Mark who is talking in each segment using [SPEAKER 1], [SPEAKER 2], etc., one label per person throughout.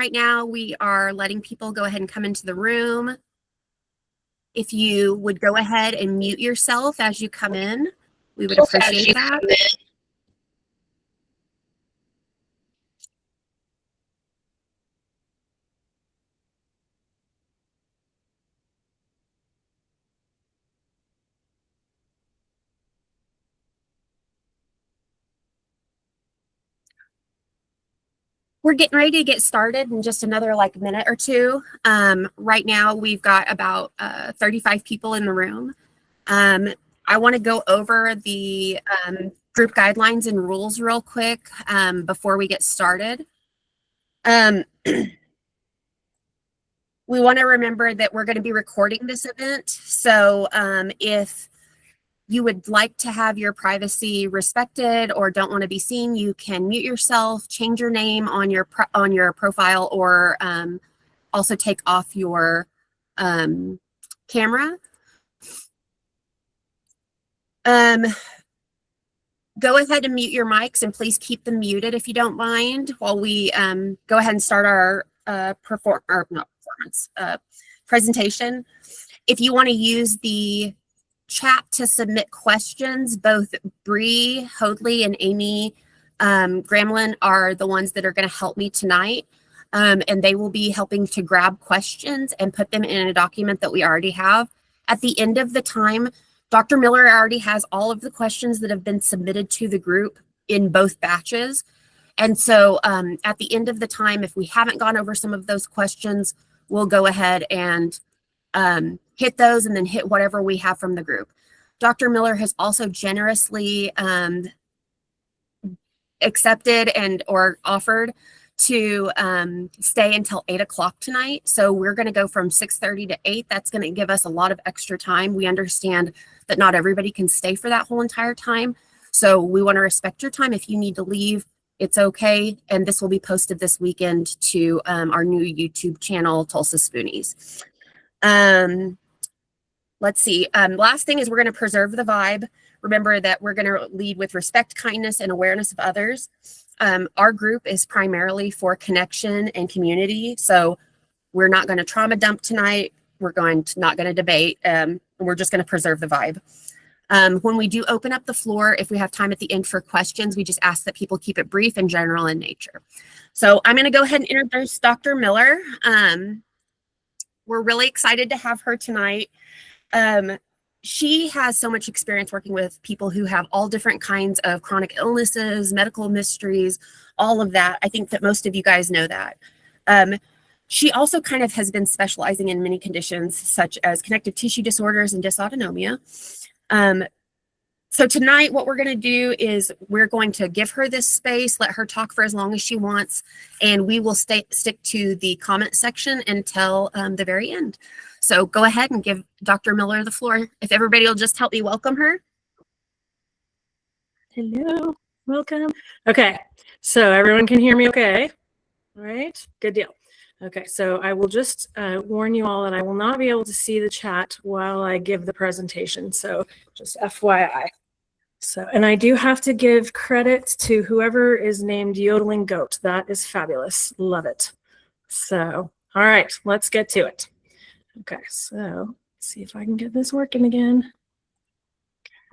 [SPEAKER 1] Right now, we are letting people go ahead and come into the room. If you would go ahead and mute yourself as you come in, we would appreciate that. We're getting ready to get started in just another minute or two. Right now, we've got about 35 people in the room. I want to go over the group guidelines and rules real quick before we get started. We want to remember that we're going to be recording this event. So if you would like to have your privacy respected or don't want to be seen, you can mute yourself, change your name on your profile, or also take off your camera. Go ahead and mute your mics, and please keep them muted if you don't mind while we go ahead and start our presentation. If you want to use the chat to submit questions, both Bree Hoadley and Amy Gramlin are the ones that are going to help me tonight, and they will be helping to grab questions and put them in a document that we already have. At the end of the time, Dr. Miller already has all of the questions that have been submitted to the group in both batches. And so at the end of the time, if we haven't gone over some of those questions, we'll go ahead and hit those and then hit whatever we have from the group. Dr. Miller has also generously accepted and or offered to stay until 8 o'clock tonight. So we're going to go from 6:30 to 8. That's going to give us a lot of extra time. We understand that not everybody can stay for that whole entire time. So we want to respect your time. If you need to leave, it's okay. And this will be posted this weekend to our new YouTube channel, Tulsa Spoonies. Let's see. Last thing is we're going to preserve the vibe. Remember that we're going to lead with respect, kindness, and awareness of others. Our group is primarily for connection and community. So we're not going to trauma dump tonight. We're not going to debate. We're just going to preserve the vibe. When we do open up the floor, if we have time at the end for questions, we just ask that people keep it brief and general in nature. So I'm going to go ahead and introduce Dr. Miller. We're really excited to have her tonight. She has so much experience working with people who have all different kinds of chronic illnesses, medical mysteries, all of that. I think that most of you guys know that. She also kind of has been specializing in many conditions such as connective tissue disorders and dysautonomia. So tonight what we're going to do is we're going to give her this space, let her talk for as long as she wants, and we will stick to the comment section until the very end. So go ahead and give Dr. Miller the floor. If everybody will just help me welcome her.
[SPEAKER 2] Hello, welcome. Okay, so everyone can hear me okay? All right, good deal. Okay, so I will just warn you all that I will not be able to see the chat while I give the presentation, so just FYI. So, and I do have to give credit to whoever is named Yodeling Goat. That is fabulous, love it. So, all right, let's get to it. Okay, so let's see if I can get this working again.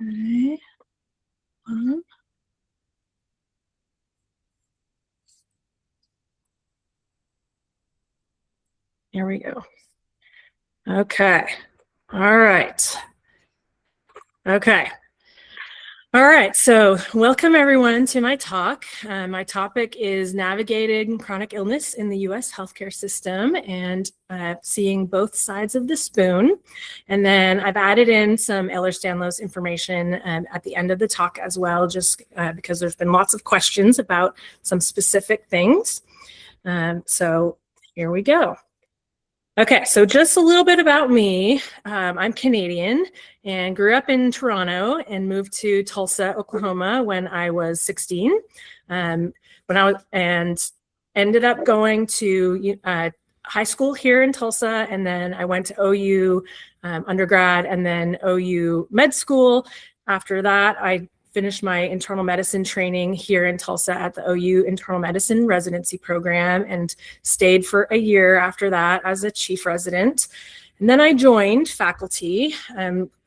[SPEAKER 2] Okay. Here we go. Okay. All right. Okay. All right, so welcome everyone to my talk. My topic is navigating chronic illness in the U.S. healthcare system and seeing both sides of the spoon. And then I've added in some Ehlers-Danlos information at the end of the talk as well, just because there's been lots of questions about some specific things. So here we go. Okay, so just a little bit about me. I'm Canadian and grew up in Toronto and moved to Tulsa, Oklahoma when I was 16. And ended up going to high school here in Tulsa, and then I went to OU undergrad and then OU med school. After that, I finished my internal medicine training here in Tulsa at the OU Internal Medicine Residency Program and stayed for a year after that as a chief resident. And then I joined faculty,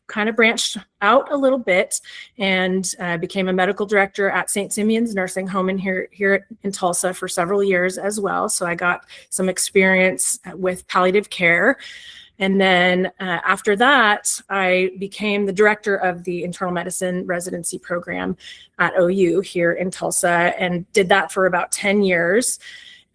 [SPEAKER 2] kind of branched out a little bit, and became a medical director at St. Simeon's Nursing Home here in Tulsa for several years as well. So I got some experience with palliative care. And then after that, I became the director of the internal medicine residency program at OU here in Tulsa, and did that for about 10 years.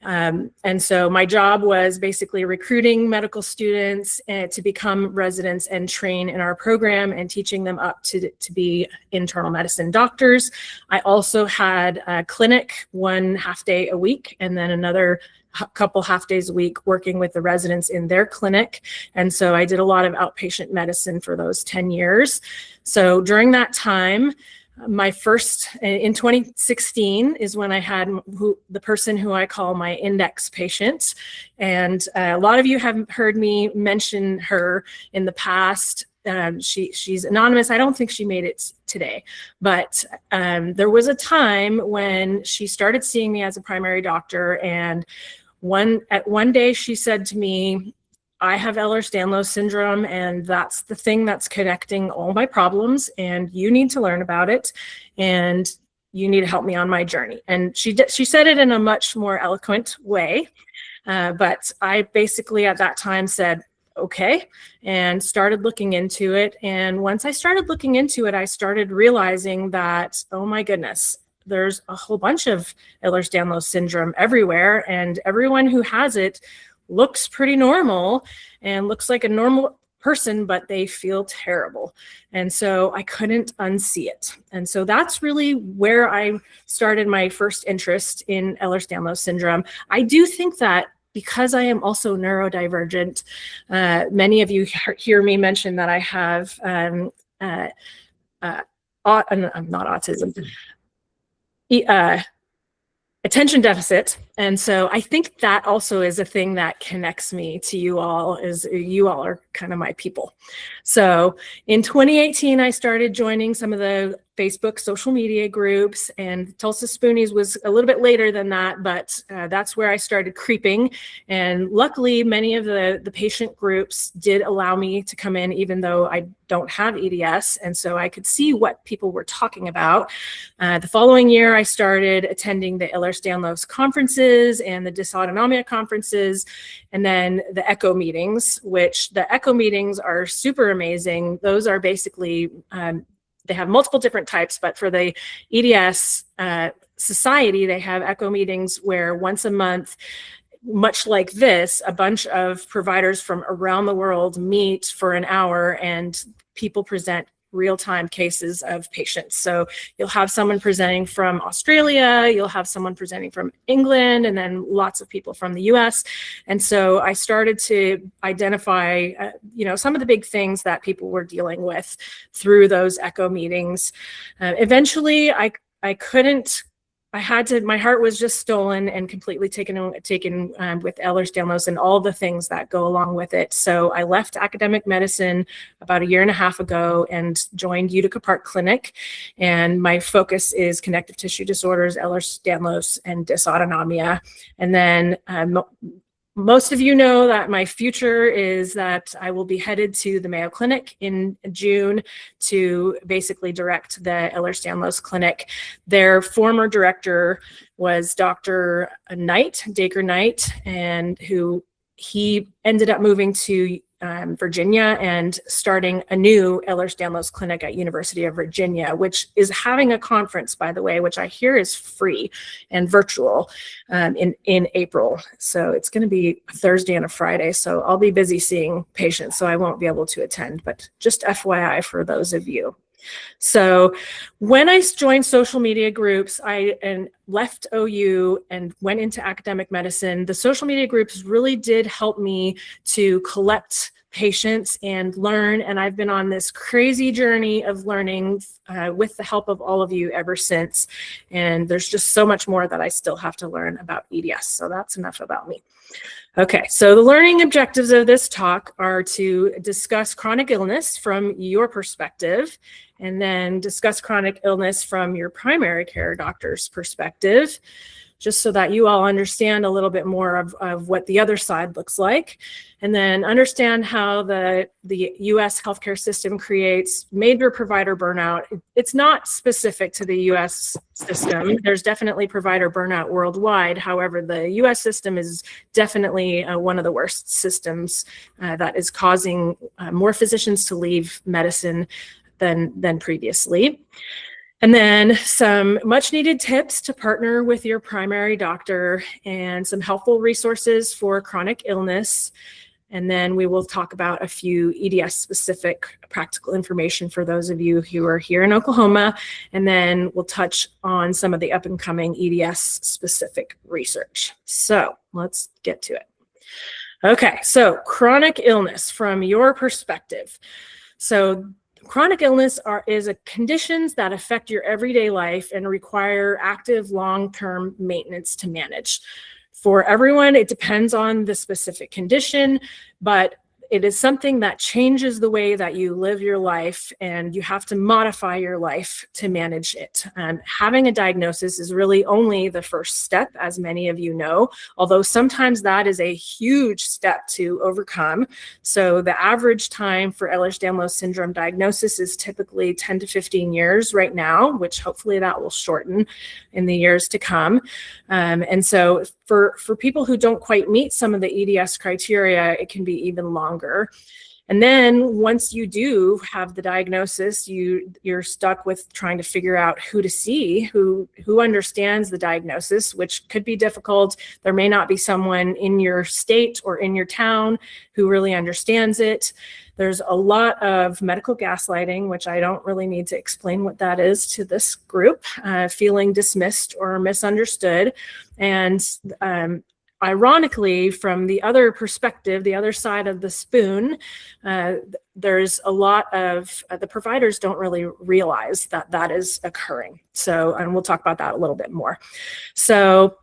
[SPEAKER 2] And so my job was basically recruiting medical students to become residents and train in our program, and teaching them up to be internal medicine doctors. I also had a clinic 1 half day a week, and then another couple half days a week working with the residents in their clinic. And so I did a lot of outpatient medicine for those 10 years. So during that time, my first, in 2016, is when I had the person who I call my index patient. And a lot of you have heard me mention her in the past. She's anonymous. I don't think she made it today, but there was a time when she started seeing me as a primary doctor. And one day she said to me, I have Ehlers-Danlos syndrome, and that's the thing that's connecting all my problems, and you need to learn about it, and you need to help me on my journey. And she said it in a much more eloquent way, but I basically at that time said, okay, and started looking into it. And once I started looking into it, I started realizing that, oh my goodness, there's a whole bunch of Ehlers-Danlos syndrome everywhere, and everyone who has it looks pretty normal and looks like a normal person, but they feel terrible. And so I couldn't unsee it. And so that's really where I started my first interest in Ehlers-Danlos syndrome. I do think that because I am also neurodivergent, many of you hear me mention that I have not autism, attention deficit. And so I think that also is a thing that connects me to you all, is you all are kind of my people. So in 2018, I started joining some of the Facebook social media groups, and Tulsa Spoonies was a little bit later than that, but that's where I started creeping. And luckily, many of the patient groups did allow me to come in, even though I don't have EDS. And so I could see what people were talking about. The following year, I started attending the Ehlers-Danlos conferences and the dysautonomia conferences, and then the ECHO meetings, which the ECHO meetings are super amazing. Those are basically, they have multiple different types, but for the EDS society, they have ECHO meetings where once a month, much like this, a bunch of providers from around the world meet for an hour, and people present real-time cases of patients. So you'll have someone presenting from Australia, you'll have someone presenting from England, and then lots of people from the US. And so I started to identify, some of the big things that people were dealing with through those ECHO meetings. Eventually, my heart was just stolen and completely taken with Ehlers-Danlos and all the things that go along with it. So I left academic medicine about 1.5 years ago and joined Utica Park Clinic. And my focus is connective tissue disorders, Ehlers-Danlos, and dysautonomia. And then most of you know that my future is that I will be headed to the Mayo Clinic in June to basically direct the Ehlers-Danlos Clinic. Their former director was Dr. Dacre Knight, and he ended up moving to Virginia and starting a new Ehlers-Danlos clinic at University of Virginia, which is having a conference, by the way, which I hear is free and virtual in April. So it's going to be a Thursday and a Friday. So I'll be busy seeing patients, so I won't be able to attend, but just FYI for those of you. So when I joined social media groups, I left OU and went into academic medicine. The social media groups really did help me to collect patience and learn. And I've been on this crazy journey of learning with the help of all of you ever since. And there's just so much more that I still have to learn about EDS. So that's enough about me. Okay, so the learning objectives of this talk are to discuss chronic illness from your perspective, and then discuss chronic illness from your primary care doctor's perspective, just so that you all understand a little bit more of what the other side looks like, and then understand how the US healthcare system creates major provider burnout. It's not specific to the US system. There's definitely provider burnout worldwide. However, the US system is definitely one of the worst systems that is causing more physicians to leave medicine than previously. And then some much needed tips to partner with your primary doctor and some helpful resources for chronic illness. And then we will talk about a few EDS specific practical information for those of you who are here in Oklahoma. And then we'll touch on some of the up and coming EDS specific research. So let's get to it. Okay, so chronic illness from your perspective. So chronic illness is conditions that affect your everyday life and require active long-term maintenance to manage. For everyone, it depends on the specific condition, but it is something that changes the way that you live your life, and you have to modify your life to manage it. Having a diagnosis is really only the first step, as many of you know, although sometimes that is a huge step to overcome. So the average time for Ehlers-Danlos syndrome diagnosis is typically 10 to 15 years right now, which hopefully that will shorten in the years to come. And so for people who don't quite meet some of the EDS criteria, it can be even longer. And then once you do have the diagnosis, you're stuck with trying to figure out who to see, who understands the diagnosis, which could be difficult. There may not be someone in your state or in your town who really understands it. There's a lot of medical gaslighting, which I don't really need to explain what that is to this group, feeling dismissed or misunderstood. And ironically, from the other perspective, the other side of the spoon, there's a lot of the providers don't really realize that that is occurring. So, and we'll talk about that a little bit more. So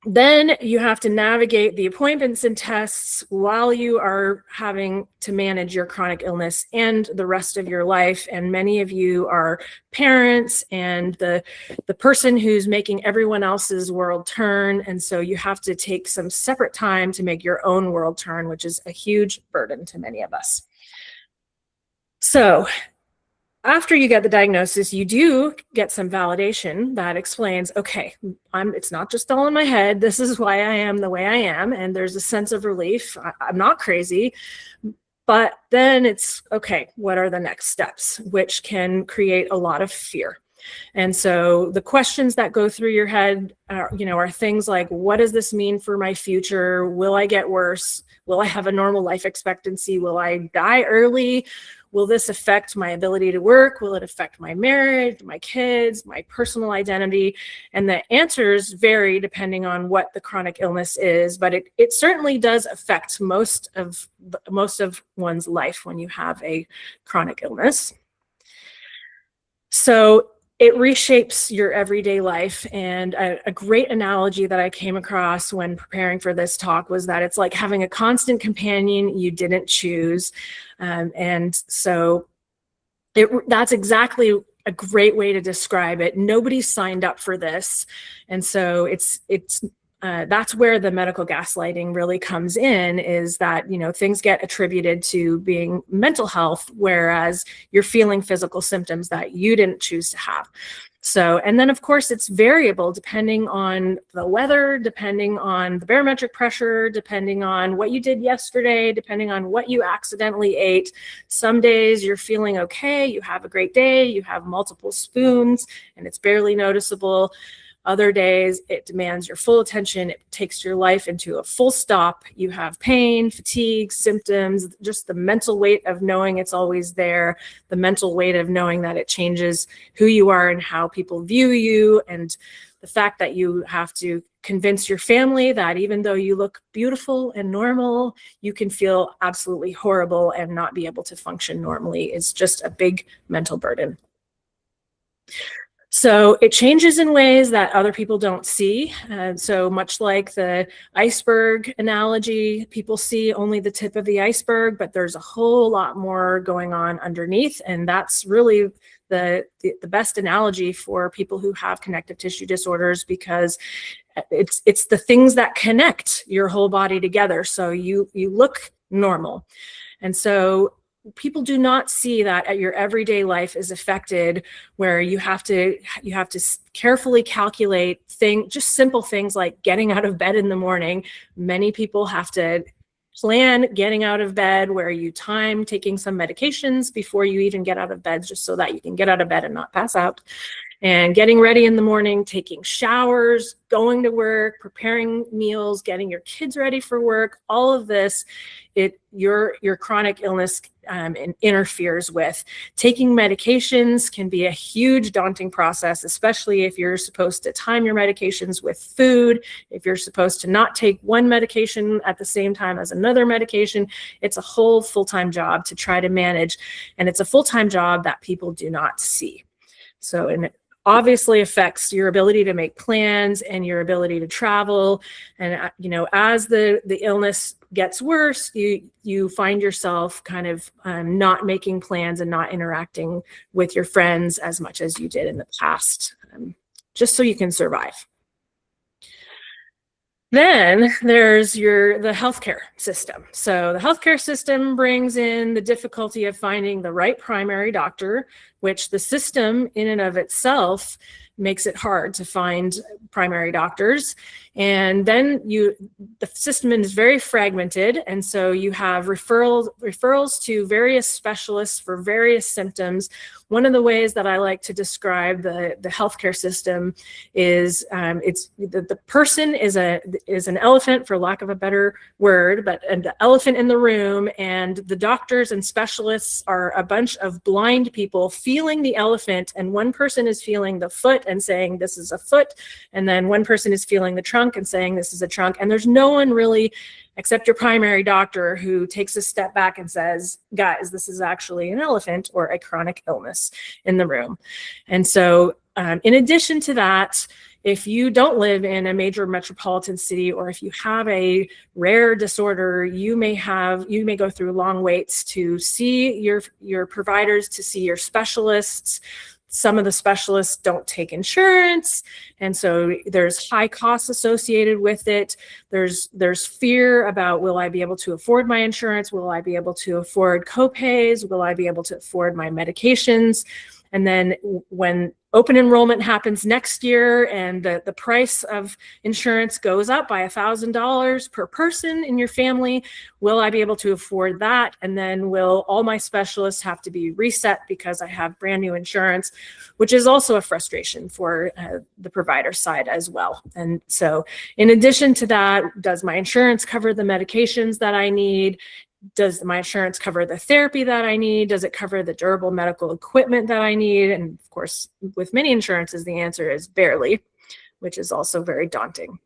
[SPEAKER 2] then you have to navigate the appointments and tests while you are having to manage your chronic illness and the rest of your life. And many of you are parents and the person who's making everyone else's world turn. And so you have to take some separate time to make your own world turn, which is a huge burden to many of us. So after you get the diagnosis, you do get some validation that explains, okay, it's not just all in my head. This is why I am the way I am. And there's a sense of relief. I'm not crazy. But then it's, okay, what are the next steps, which can create a lot of fear. And so the questions that go through your head are things like, what does this mean for my future? Will I get worse? Will I have a normal life expectancy? Will I die early? Will this affect my ability to work? Will it affect my marriage, my kids, my personal identity? And the answers vary depending on what the chronic illness is, but it certainly does affect most of one's life when you have a chronic illness. So it reshapes your everyday life. And a great analogy that I came across when preparing for this talk was that it's like having a constant companion you didn't choose. And so that's exactly a great way to describe it. Nobody signed up for this. And so that's where the medical gaslighting really comes in, is that, things get attributed to being mental health, whereas you're feeling physical symptoms that you didn't choose to have. So, and then of course it's variable depending on the weather, depending on the barometric pressure, depending on what you did yesterday, depending on what you accidentally ate. Some days you're feeling okay, you have a great day, you have multiple spoons and it's barely noticeable. Other days, it demands your full attention. It takes your life into a full stop. You have pain, fatigue, symptoms, just the mental weight of knowing it's always there, the mental weight of knowing that it changes who you are and how people view you, and the fact that you have to convince your family that even though you look beautiful and normal, you can feel absolutely horrible and not be able to function normally is just a big mental burden. So it changes in ways that other people don't see. So much like the iceberg analogy, people see only the tip of the iceberg, but there's a whole lot more going on underneath. And that's really the best analogy for people who have connective tissue disorders, because it's the things that connect your whole body together. So you look normal. And so people do not see that your everyday life is affected, where you have to carefully calculate just simple things like getting out of bed in the morning. Many people have to plan getting out of bed, where you time taking some medications before you even get out of bed, just so that you can get out of bed and not pass out. And getting ready in the morning, taking showers, going to work, preparing meals, getting your kids ready for work, all of this, your chronic illness interferes with. Taking medications can be a huge daunting process, especially if you're supposed to time your medications with food, if you're supposed to not take one medication at the same time as another medication. It's a whole full-time job to try to manage, and it's a full-time job that people do not see. So, and it obviously affects your ability to make plans and your ability to travel. And, as the illness gets worse, you find yourself kind of not making plans and not interacting with your friends as much as you did in the past, just so you can survive. Then there's the healthcare system. So the healthcare system brings in the difficulty of finding the right primary doctor, which the system in and of itself makes it hard to find primary doctors. And then the system is very fragmented. And so you have referrals to various specialists for various symptoms. One of the ways that I like to describe the healthcare system is the person is an elephant, for lack of a better word, but the elephant in the room, and the doctors and specialists are a bunch of blind people feeling the elephant, and one person is feeling the foot and saying this is a foot, and then one person is feeling the trunk and saying this is a trunk, and there's no one really except your primary doctor who takes a step back and says, guys, this is actually an elephant or a chronic illness in the room. And so in addition to that, if you don't live in a major metropolitan city, or if you have a rare disorder, you may go through long waits to see your providers, to see your specialists. Some of the specialists don't take insurance, and so there's high costs associated with it. There's fear about, will I be able to afford my insurance? Will I be able to afford copays? Will I be able to afford my medications? And then when open enrollment happens next year and the price of insurance goes up by $1,000 per person in your family, will I be able to afford that? And then will all my specialists have to be reset because I have brand new insurance, which is also a frustration for the provider side as well. And so in addition to that, does my insurance cover the medications that I need? Does my insurance cover the therapy that I need? Does it cover the durable medical equipment that I need? And of course, with many insurances, the answer is barely, which is also very daunting.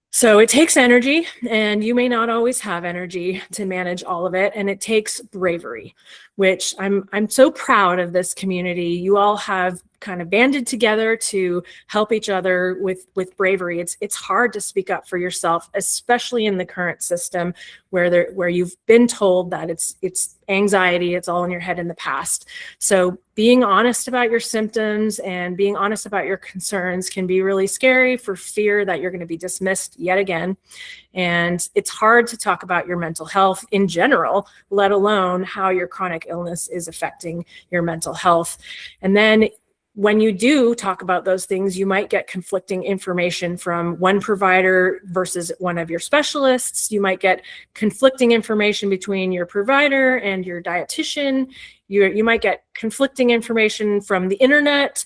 [SPEAKER 2] So it takes energy, and you may not always have energy to manage all of it. And it takes bravery, which I'm so proud of this community. You all have kind of banded together to help each other with bravery. It's hard to speak up for yourself, especially in the current system where you've been told that it's anxiety, it's all in your head in the past. So being honest about your symptoms and being honest about your concerns can be really scary, for fear that you're going to be dismissed yet again. And it's hard to talk about your mental health in general, let alone how your chronic illness is affecting your mental health. And then when you do talk about those things, you might get conflicting information from one provider versus one of your specialists. You might get conflicting information between your provider and your dietitian. You might get conflicting information from the internet.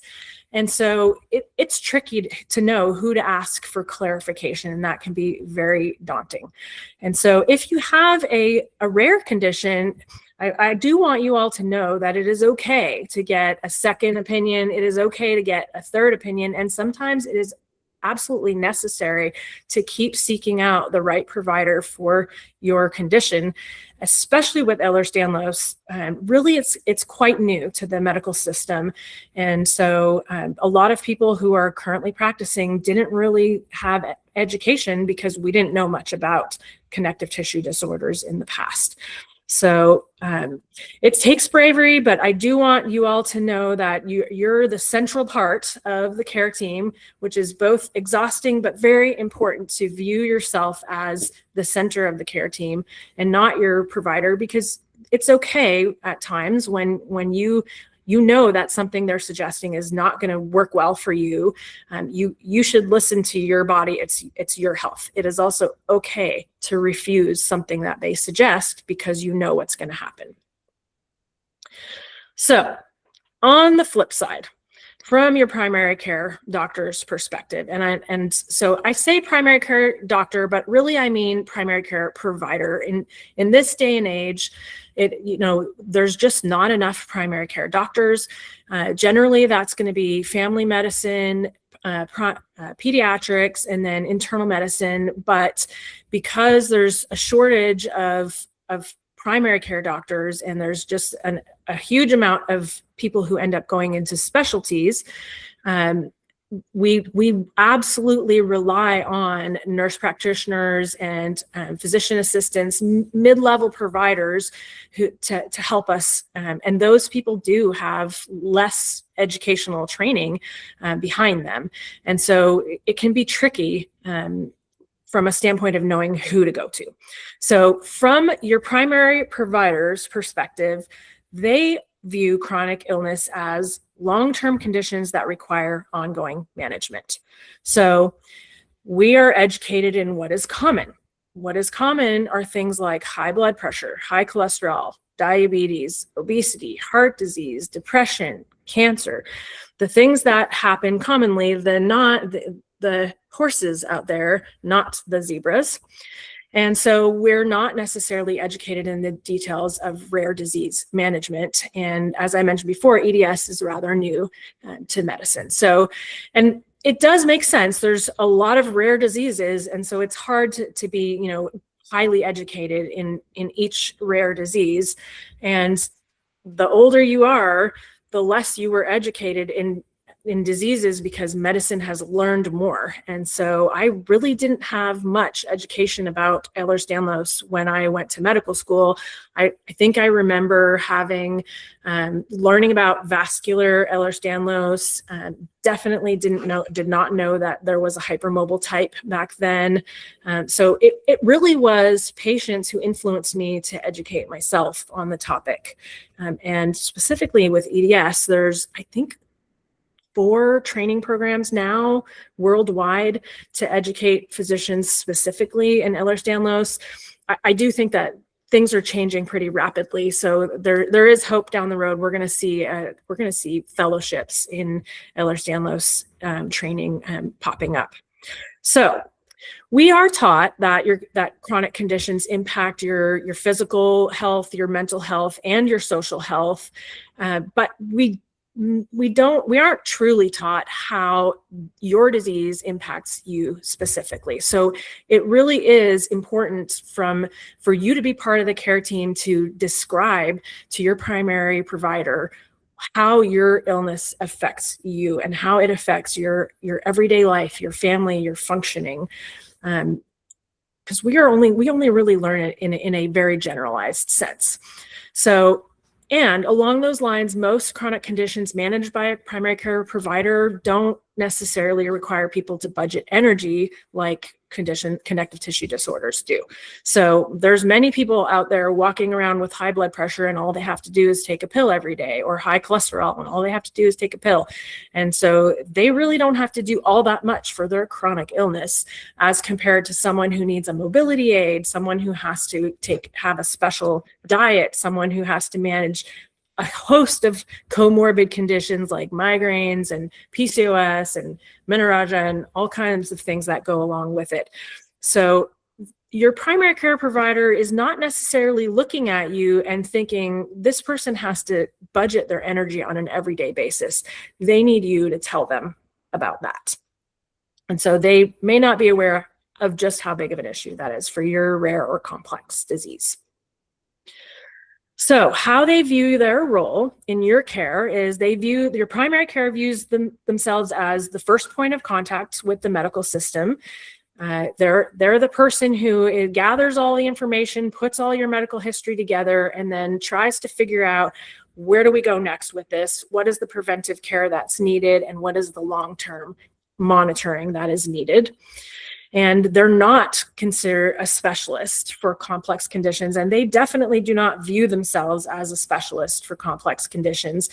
[SPEAKER 2] And so it's tricky to know who to ask for clarification, and that can be very daunting. And so if you have a rare condition, I do want you all to know that it is okay to get a second opinion. It is okay to get a third opinion. And sometimes it is absolutely necessary to keep seeking out the right provider for your condition, especially with Ehlers-Danlos. Really, it's quite new to the medical system. And so a lot of people who are currently practicing didn't really have education because we didn't know much about connective tissue disorders in the past. So it takes bravery, but I do want you all to know that you're the central part of the care team, which is both exhausting but very important to view yourself as the center of the care team and not your provider, because it's okay at times when you know that something they're suggesting is not going to work well for you. You should listen to your body. It's your health. It is also okay to refuse something that they suggest because you know what's going to happen. So on the flip side, from your primary care doctor's perspective, and so I say primary care doctor, but really I mean primary care provider. In this day and age, there's just not enough primary care doctors. Generally, that's going to be family medicine, pediatrics, and then internal medicine. But because there's a shortage of primary care doctors, and there's just a huge amount of people who end up going into specialties, we absolutely rely on nurse practitioners and physician assistants, mid-level providers to help us. And those people do have less educational training behind them. And so it can be tricky from a standpoint of knowing who to go to. So from your primary provider's perspective, they view chronic illness as long-term conditions that require ongoing management. So we are educated in what is common. What is common are things like high blood pressure, high cholesterol, diabetes, obesity, heart disease, depression, cancer. The things that happen commonly, the horses out there, not the zebras. And so we're not necessarily educated in the details of rare disease management. And as I mentioned before, EDS is rather new to medicine. So, and it does make sense. There's a lot of rare diseases. And so it's hard to be, highly educated in each rare disease. And the older you are, the less you were educated in diseases because medicine has learned more. And so I really didn't have much education about Ehlers-Danlos when I went to medical school. I think I remember learning about vascular Ehlers-Danlos. Definitely did not know that there was a hypermobile type back then. So it really was patients who influenced me to educate myself on the topic. And specifically with EDS, there's, I think, 4 training programs now worldwide to educate physicians specifically in Ehlers-Danlos. I do think that things are changing pretty rapidly, so there is hope down the road. We're going to see fellowships in Ehlers-Danlos training popping up. So we are taught that that chronic conditions impact your physical health, your mental health, and your social health, but we aren't truly taught how your disease impacts you specifically. So it really is important for you to be part of the care team to describe to your primary provider how your illness affects you and how it affects your everyday life, your family, your functioning. Because we only really learn it in a very generalized sense. So, and along those lines, most chronic conditions managed by a primary care provider don't necessarily require people to budget energy like connective tissue disorders do. So there's many people out there walking around with high blood pressure and all they have to do is take a pill every day, or high cholesterol and all they have to do is take a pill. And so they really don't have to do all that much for their chronic illness as compared to someone who needs a mobility aid, someone who has to have a special diet, someone who has to manage a host of comorbid conditions like migraines and PCOS and menorrhagia and all kinds of things that go along with it. So your primary care provider is not necessarily looking at you and thinking this person has to budget their energy on an everyday basis. They need you to tell them about that. And so they may not be aware of just how big of an issue that is for your rare or complex disease. So how they view their role in your care is your primary care views themselves as the first point of contact with the medical system. They're the person who gathers all the information, puts all your medical history together, and then tries to figure out, where do we go next with this? What is the preventive care that's needed? And what is the long-term monitoring that is needed? And they're not considered a specialist for complex conditions, and they definitely do not view themselves as a specialist for complex conditions.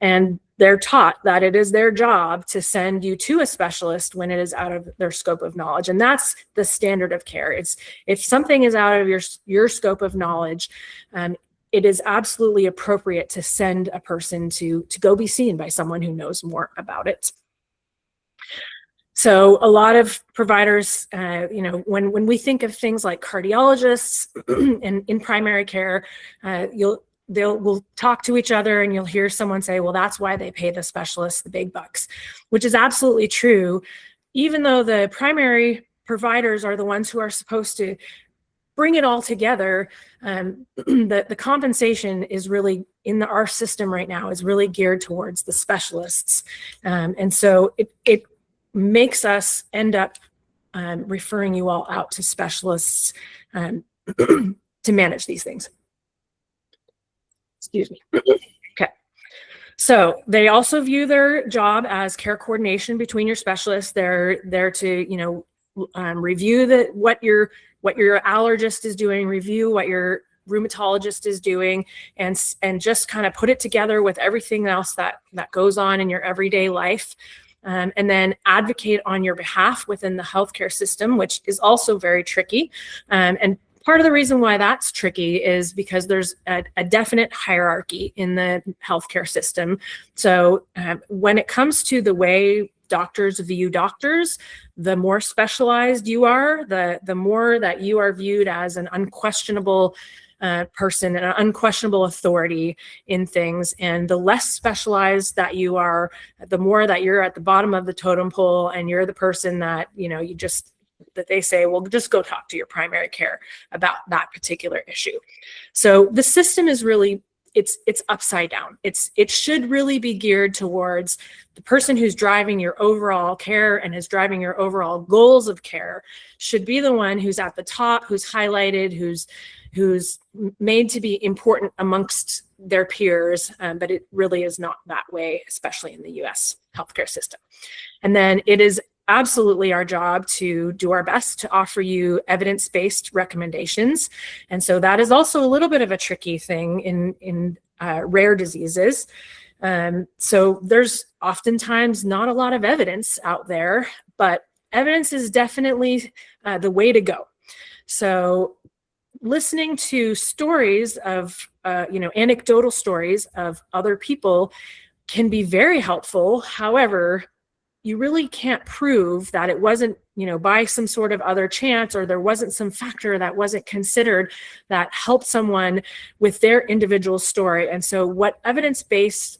[SPEAKER 2] And they're taught that it is their job to send you to a specialist when it is out of their scope of knowledge. And that's the standard of care. It's if something is out of your scope of knowledge, it is absolutely appropriate to send a person to go be seen by someone who knows more about it. So a lot of providers, when we think of things like cardiologists in primary care, we'll talk to each other and you'll hear someone say, well, that's why they pay the specialists the big bucks, which is absolutely true. Even though the primary providers are the ones who are supposed to bring it all together, the compensation is really in our system right now is really geared towards the specialists. And so it makes us end up referring you all out to specialists to manage these things. Excuse me. Okay. So they also view their job as care coordination between your specialists. They're there to, review what your allergist is doing, review what your rheumatologist is doing, and just kind of put it together with everything else that goes on in your everyday life. And then advocate on your behalf within the healthcare system, which is also very tricky. And part of the reason why that's tricky is because there's a definite hierarchy in the healthcare system. So when it comes to the way doctors view doctors, the more specialized you are, the more that you are viewed as an unquestionable person, an unquestionable authority in things. And the less specialized that you are, the more that you're at the bottom of the totem pole and you're the person that, that they say, well, just go talk to your primary care about that particular issue. So the system is really, it's upside down. It should really be geared towards the person who's driving your overall care and is driving your overall goals of care should be the one who's at the top, who's highlighted, who's made to be important amongst their peers, but it really is not that way, especially in the US healthcare system. And then it is absolutely our job to do our best to offer you evidence-based recommendations. And so that is also a little bit of a tricky thing in rare diseases. So there's oftentimes not a lot of evidence out there, but evidence is definitely the way to go. So listening to stories of, anecdotal stories of other people can be very helpful. However, you really can't prove that it wasn't, by some sort of other chance, or there wasn't some factor that wasn't considered that helped someone with their individual story. And so what evidence-based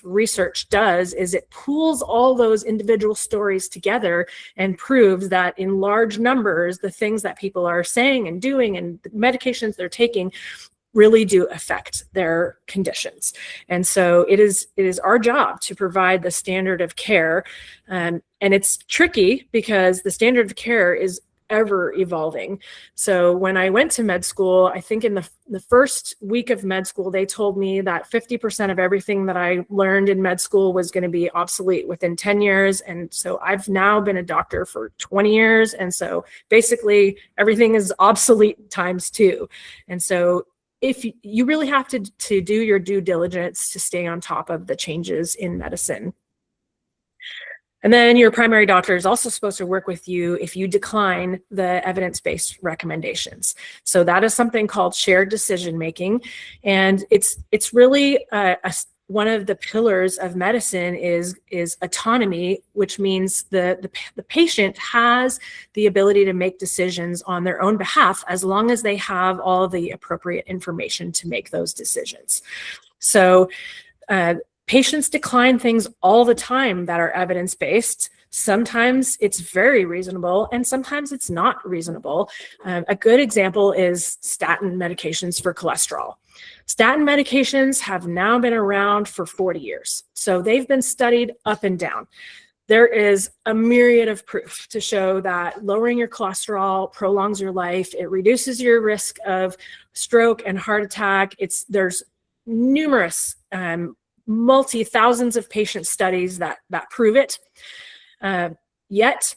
[SPEAKER 2] research does is it pools all those individual stories together and proves that in large numbers, the things that people are saying and doing and the medications they're taking really do affect their conditions. And so it is our job to provide the standard of care. And it's tricky because the standard of care is ever evolving. So when I went to med school, I think in the first week of med school, they told me that 50% of everything that I learned in med school was going to be obsolete within 10 years. And so I've now been a doctor for 20 years. And so basically everything is obsolete times 2. And so if you really have to do your due diligence to stay on top of the changes in medicine. And then your primary doctor is also supposed to work with you if you decline the evidence-based recommendations. So that is something called shared decision-making. And it's really one of the pillars of medicine is autonomy, which means the patient has the ability to make decisions on their own behalf as long as they have all the appropriate information to make those decisions. So patients decline things all the time that are evidence-based. Sometimes it's very reasonable, and sometimes it's not reasonable. A good example is statin medications for cholesterol. Statin medications have now been around for 40 years. So they've been studied up and down. There is a myriad of proof to show that lowering your cholesterol prolongs your life. It reduces your risk of stroke and heart attack. There's numerous multi-thousands of patient studies that prove it. Yet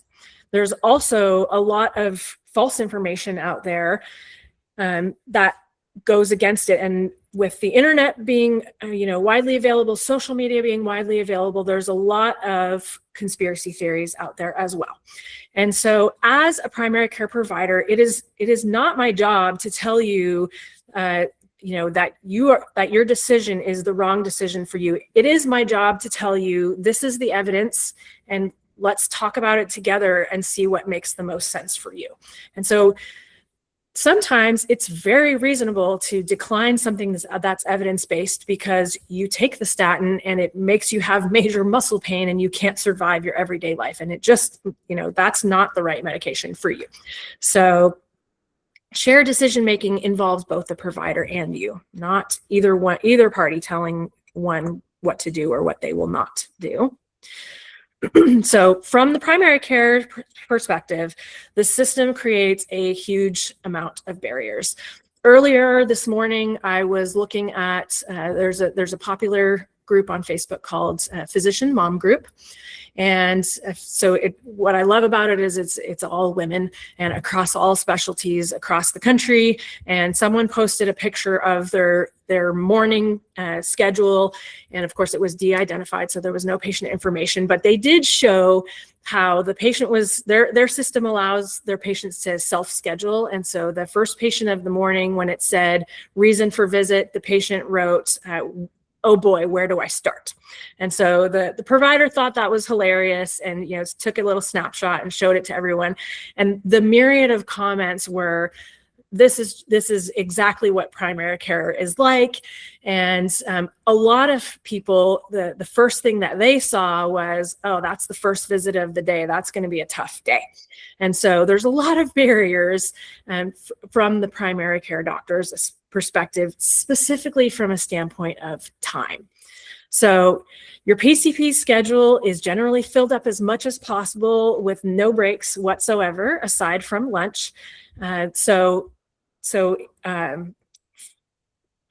[SPEAKER 2] there's also a lot of false information out there that goes against it. And with the internet being widely available, social media being widely available, there's a lot of conspiracy theories out there as well. And so as a primary care provider, it is not my job to tell you that your decision is the wrong decision for you. It is my job to tell you this is the evidence, and let's talk about it together and see what makes the most sense for you. And so sometimes it's very reasonable to decline something that's evidence-based because you take the statin and it makes you have major muscle pain and you can't survive your everyday life. And it just, that's not the right medication for you. So shared decision-making involves both the provider and you, not either party telling one what to do or what they will not do. So from the primary care perspective, the system creates a huge amount of barriers. Earlier this morning, I was looking at, there's a popular group on Facebook called Physician Mom Group. And so what I love about it is it's all women and across all specialties across the country. And someone posted a picture of their morning schedule. And of course it was de-identified, so there was no patient information, but they did show how the patient was, their system allows their patients to self-schedule. And so the first patient of the morning, when it said reason for visit, the patient wrote, oh boy, where do I start? And so the provider thought that was hilarious and took a little snapshot and showed it to everyone. And the myriad of comments were, this is exactly what primary care is like. And a lot of people, the first thing that they saw was, oh, that's the first visit of the day. That's going to be a tough day. And so there's a lot of barriers from the primary care doctor's perspective, specifically from a standpoint of time. So your PCP schedule is generally filled up as much as possible with no breaks whatsoever, aside from lunch.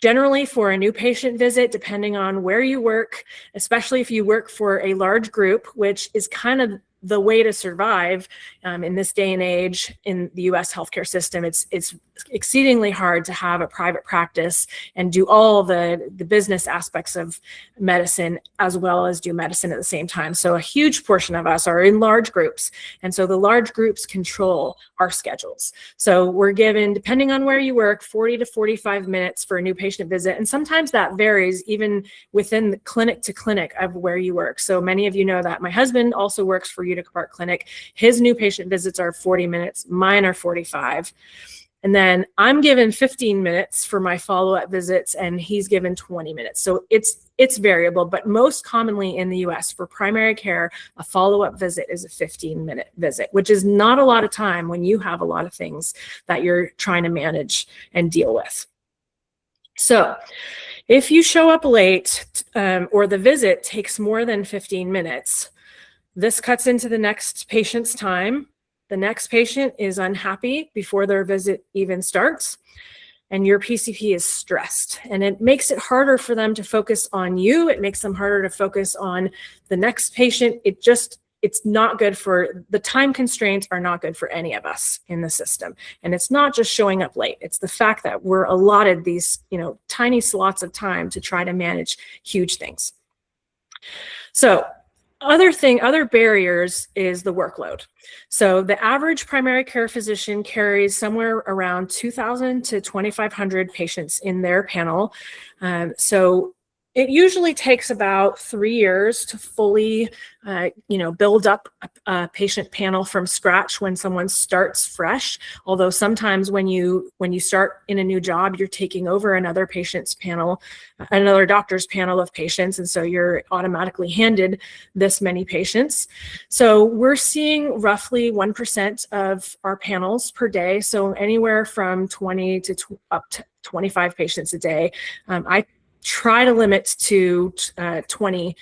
[SPEAKER 2] Generally for a new patient visit, depending on where you work, especially if you work for a large group, which is kind of the way to survive in this day and age in the US healthcare system. It's exceedingly hard to have a private practice and do all the business aspects of medicine as well as do medicine at the same time. So a huge portion of us are in large groups. And so the large groups control our schedules. So we're given, depending on where you work, 40 to 45 minutes for a new patient visit. And sometimes that varies even within the clinic to clinic of where you work. So many of you know that my husband also works for Utica Park Clinic. His new patient visits are 40 minutes, mine are 45. And then I'm given 15 minutes for my follow-up visits and he's given 20 minutes. So it's variable, but most commonly in the US for primary care, a follow-up visit is a 15-minute visit, which is not a lot of time when you have a lot of things that you're trying to manage and deal with. So if you show up late or the visit takes more than 15 minutes, this cuts into the next patient's time. The next patient is unhappy before their visit even starts, and your PCP is stressed. And it makes it harder for them to focus on you. It makes them harder to focus on the next patient. It's not good for, the time constraints are not good for any of us in the system. And it's not just showing up late. It's the fact that we're allotted these, tiny slots of time to try to manage huge things. So other barriers is the workload. So the average primary care physician carries somewhere around 2,000 to 2,500 patients in their panel. So it usually takes about 3 years to fully, build up a patient panel from scratch when someone starts fresh. Although sometimes when you start in a new job, you're taking over another patient's panel, another doctor's panel of patients, and so you're automatically handed this many patients. So we're seeing roughly 1% of our panels per day, so anywhere from 20 to up to 25 patients a day. I try to limit to 20,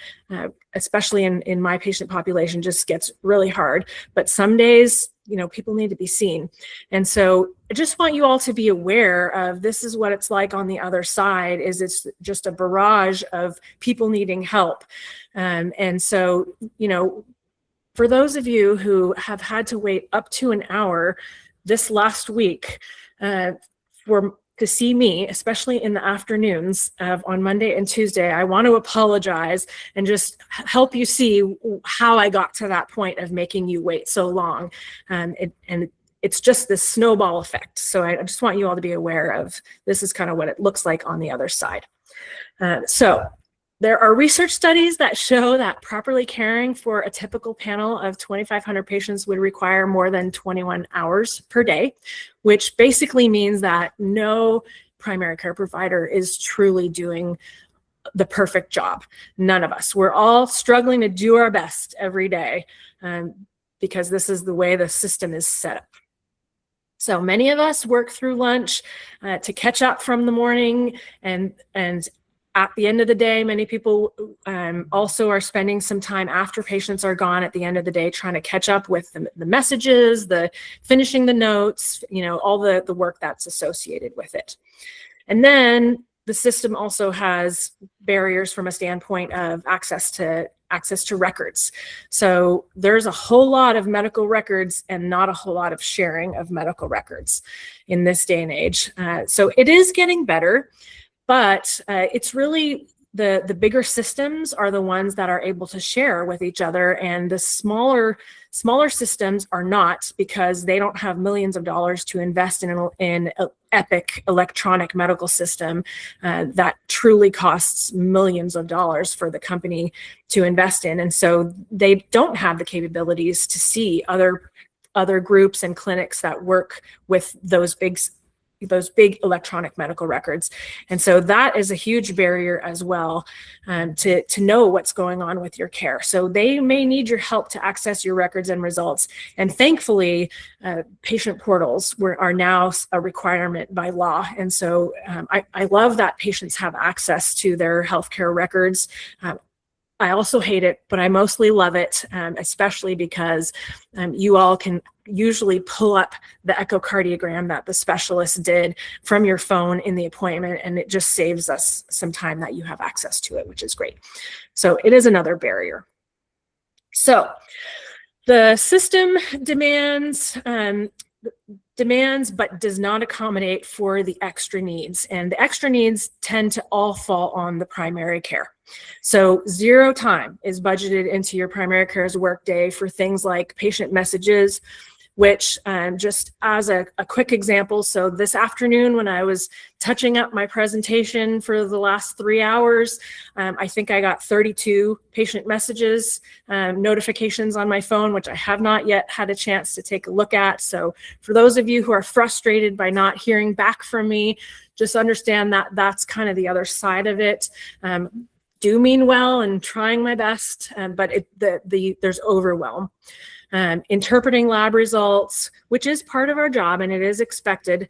[SPEAKER 2] especially in my patient population, just gets really hard. But some days, people need to be seen. And so I just want you all to be aware of this is what it's like on the other side, is it's just a barrage of people needing help. And so, for those of you who have had to wait up to an hour this last week to see me, especially in the afternoons on Monday and Tuesday, I want to apologize and just help you see how I got to that point of making you wait so long. And it's just this snowball effect. So I just want you all to be aware of this is kind of what it looks like on the other side. So there are research studies that show that properly caring for a typical panel of 2,500 patients would require more than 21 hours per day, which basically means that no primary care provider is truly doing the perfect job. None of us. We're all struggling to do our best every day because this is the way the system is set up. So many of us work through lunch to catch up from the morning, and at the end of the day, many people also are spending some time after patients are gone at the end of the day trying to catch up with the messages, finishing the notes, all the work that's associated with it. And then the system also has barriers from a standpoint of access to records. So there's a whole lot of medical records and not a whole lot of sharing of medical records in this day and age. So it is getting better. But it's really the bigger systems are the ones that are able to share with each other, and the smaller systems are not, because they don't have millions of dollars to invest in an epic electronic medical system that truly costs millions of dollars for the company to invest in. And so they don't have the capabilities to see other groups and clinics that work with those big electronic medical records. And so that is a huge barrier as well, to know what's going on with your care. So they may need your help to access your records and results. And thankfully, patient portals are now a requirement by law. And so I love that patients have access to their healthcare records. I also hate it, but I mostly love it, especially because you all can usually pull up the echocardiogram that the specialist did from your phone in the appointment, and it just saves us some time that you have access to it, which is great. So it is another barrier. So the system demands but does not accommodate for the extra needs. And the extra needs tend to all fall on the primary care. So 0 time is budgeted into your primary care's workday for things like patient messages, which just as a quick example, so this afternoon when I was touching up my presentation for the last 3 hours, I think I got 32 patient messages, notifications on my phone, which I have not yet had a chance to take a look at. So for those of you who are frustrated by not hearing back from me, just understand that that's kind of the other side of it. Do mean well and trying my best, but there's overwhelm. Interpreting lab results, which is part of our job and it is expected.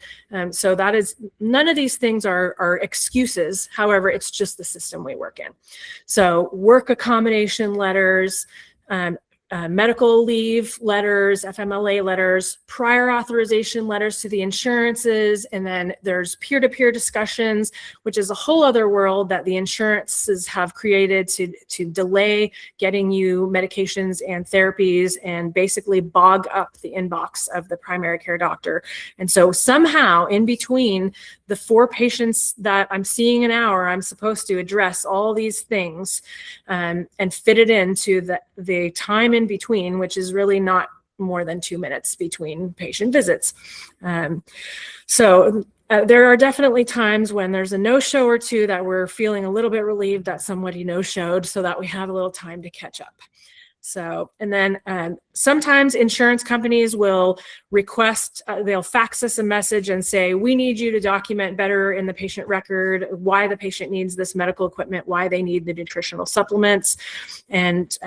[SPEAKER 2] So that is, none of these things are excuses. However, it's just the system we work in. So work accommodation letters, medical leave letters, FMLA letters, prior authorization letters to the insurances, and then there's peer-to-peer discussions, which is a whole other world that the insurances have created to delay getting you medications and therapies and basically bog up the inbox of the primary care doctor. And so somehow in between the 4 patients that I'm seeing an hour, I'm supposed to address all these things and fit it into the time in between, which is really not more than 2 minutes between patient visits. So there are definitely times when there's a no-show or two that we're feeling a little bit relieved that somebody no-showed, so that we have a little time to catch up. So, and then sometimes insurance companies will request, they'll fax us a message and say, we need you to document better in the patient record why the patient needs this medical equipment, why they need the nutritional supplements, and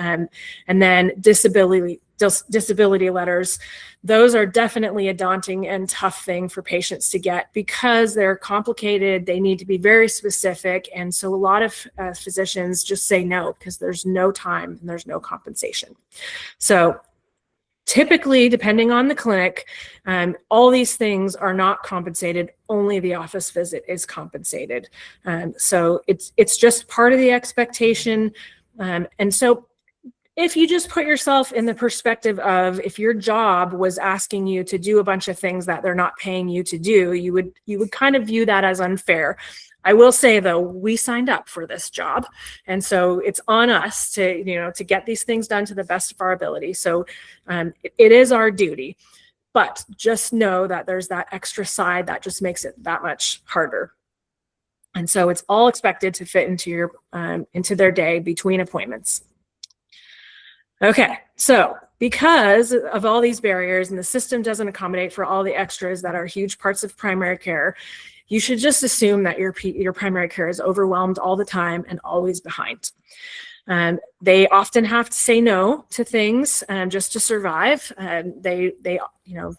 [SPEAKER 2] then disability letters. Those are definitely a daunting and tough thing for patients to get because they're complicated. They need to be very specific. And so a lot of physicians just say no because there's no time and there's no compensation. So typically, depending on the clinic, all these things are not compensated. Only the office visit is compensated. So it's just part of the expectation. And so if you just put yourself in the perspective of if your job was asking you to do a bunch of things that they're not paying you to do, you would kind of view that as unfair. I will say though, we signed up for this job, and so it's on us to get these things done to the best of our ability. So it is our duty, but just know that there's that extra side that just makes it that much harder. And so it's all expected to fit into their day between appointments. Okay, so because of all these barriers and the system doesn't accommodate for all the extras that are huge parts of primary care, you should just assume that your primary care is overwhelmed all the time and always behind. They often have to say no to things just to survive. A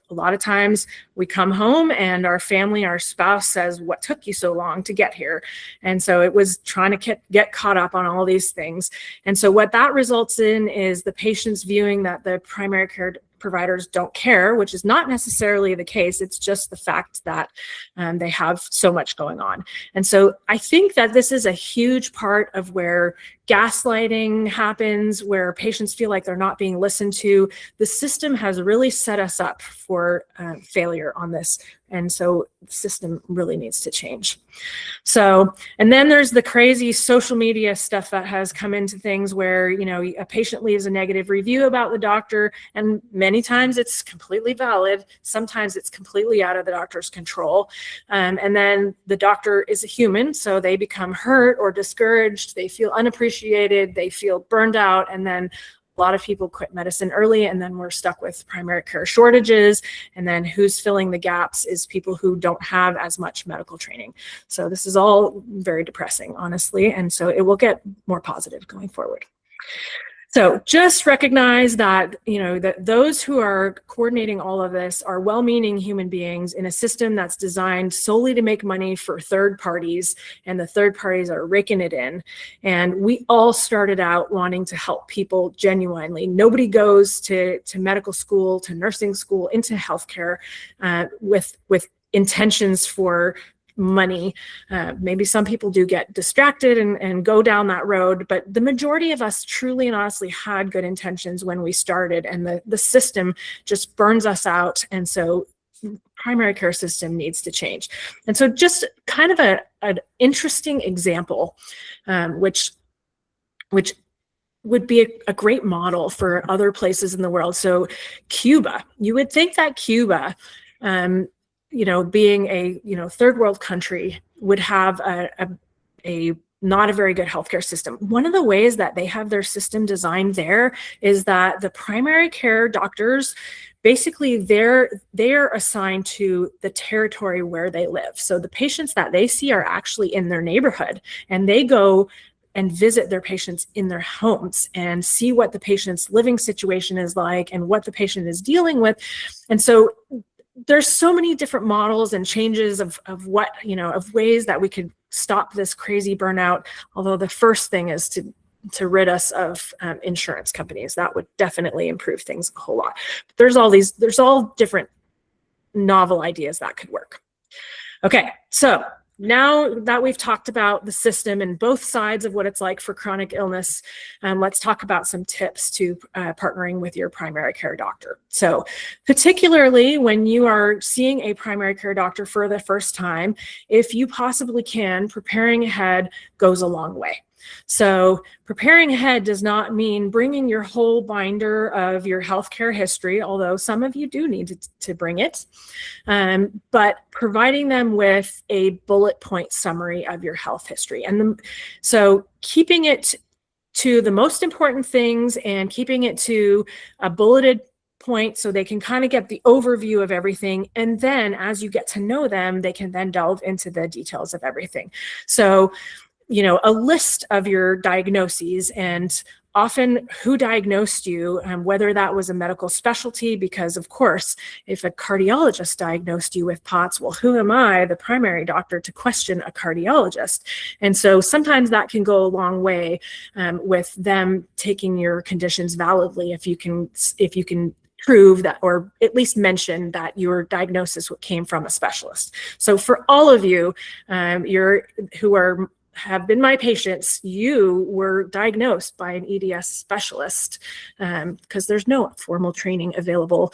[SPEAKER 2] lot of times we come home and our family, our spouse says, "What took you so long to get here?" And so it was trying to get caught up on all these things. And so what that results in is the patients viewing that the primary care providers don't care, which is not necessarily the case. It's just the fact that they have so much going on. And so I think that this is a huge part of where gaslighting happens, where patients feel like they're not being listened to. The system has really set us up for failure on this. And so the system really needs to change. So, and then there's the crazy social media stuff that has come into things where, a patient leaves a negative review about the doctor, and many times it's completely valid. Sometimes it's completely out of the doctor's control. And then the doctor is a human, so they become hurt or discouraged. They feel unappreciated. They feel burned out. And then a lot of people quit medicine early, and then we're stuck with primary care shortages. And then who's filling the gaps is people who don't have as much medical training. So this is all very depressing, honestly. And so it will get more positive going forward. So just recognize that, that those who are coordinating all of this are well-meaning human beings in a system that's designed solely to make money for third parties, and the third parties are raking it in. And we all started out wanting to help people genuinely. Nobody goes to medical school, to nursing school, into healthcare with intentions for money. Maybe some people do get distracted and go down that road, but the majority of us truly and honestly had good intentions when we started, and the system just burns us out. And so primary care system needs to change. And so just kind of an interesting example, which would be a great model for other places in the world. So Cuba, you would think that Cuba, being a third world country, would have a not a very good healthcare system. One of the ways that they have their system designed there is that the primary care doctors, basically they're assigned to the territory where they live. So the patients that they see are actually in their neighborhood, and they go and visit their patients in their homes and see what the patient's living situation is like and what the patient is dealing with. And so there's so many different models and changes of what, of ways that we could stop this crazy burnout. Although the first thing is to rid us of insurance companies. That would definitely improve things a whole lot. But there's all different novel ideas that could work. Okay, so now that we've talked about the system and both sides of what it's like for chronic illness, let's talk about some tips to partnering with your primary care doctor. So particularly when you are seeing a primary care doctor for the first time, if you possibly can, preparing ahead goes a long way. So preparing ahead does not mean bringing your whole binder of your healthcare history, although some of you do need to bring it, but providing them with a bullet point summary of your health history. And so keeping it to the most important things and keeping it to a bulleted point so they can kind of get the overview of everything. And then as you get to know them, they can then delve into the details of everything. So, you know, a list of your diagnoses and often who diagnosed you, whether that was a medical specialty, because of course, if a cardiologist diagnosed you with POTS, well, who am I, the primary doctor, to question a cardiologist? And so sometimes that can go a long way with them taking your conditions validly if you can prove that, or at least mention that your diagnosis came from a specialist. So for all of you who have been my patients, you were diagnosed by an EDS specialist because there's no formal training available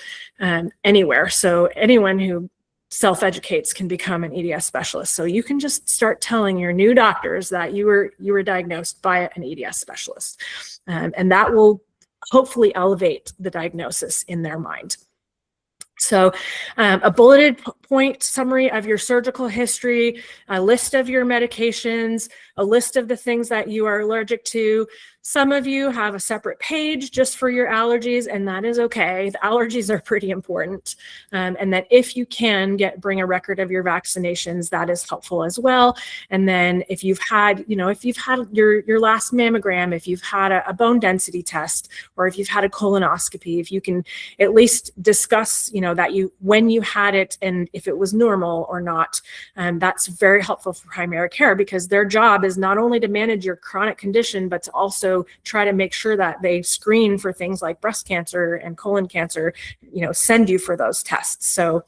[SPEAKER 2] anywhere. So anyone who self-educates can become an EDS specialist. So you can just start telling your new doctors that you were diagnosed by an EDS specialist, and that will hopefully elevate the diagnosis in their mind. So a bulleted point summary of your surgical history, a list of your medications, a list of the things that you are allergic to. Some of you have a separate page just for your allergies, and that is okay. The allergies are pretty important. And that if you can bring a record of your vaccinations, that is helpful as well. And then if you've had, your last mammogram, if you've had a bone density test, or if you've had a colonoscopy, if you can at least discuss, when you had it and if it was normal or not, that's very helpful for primary care, because their job is not only to manage your chronic condition, but to also try to make sure that they screen for things like breast cancer and colon cancer, send you for those tests. So,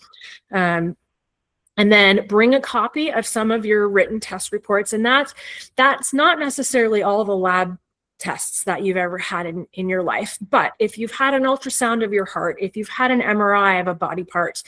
[SPEAKER 2] and then bring a copy of some of your written test reports. And that's not necessarily all the lab tests that you've ever had in your life. But if you've had an ultrasound of your heart, if you've had an MRI of a body part,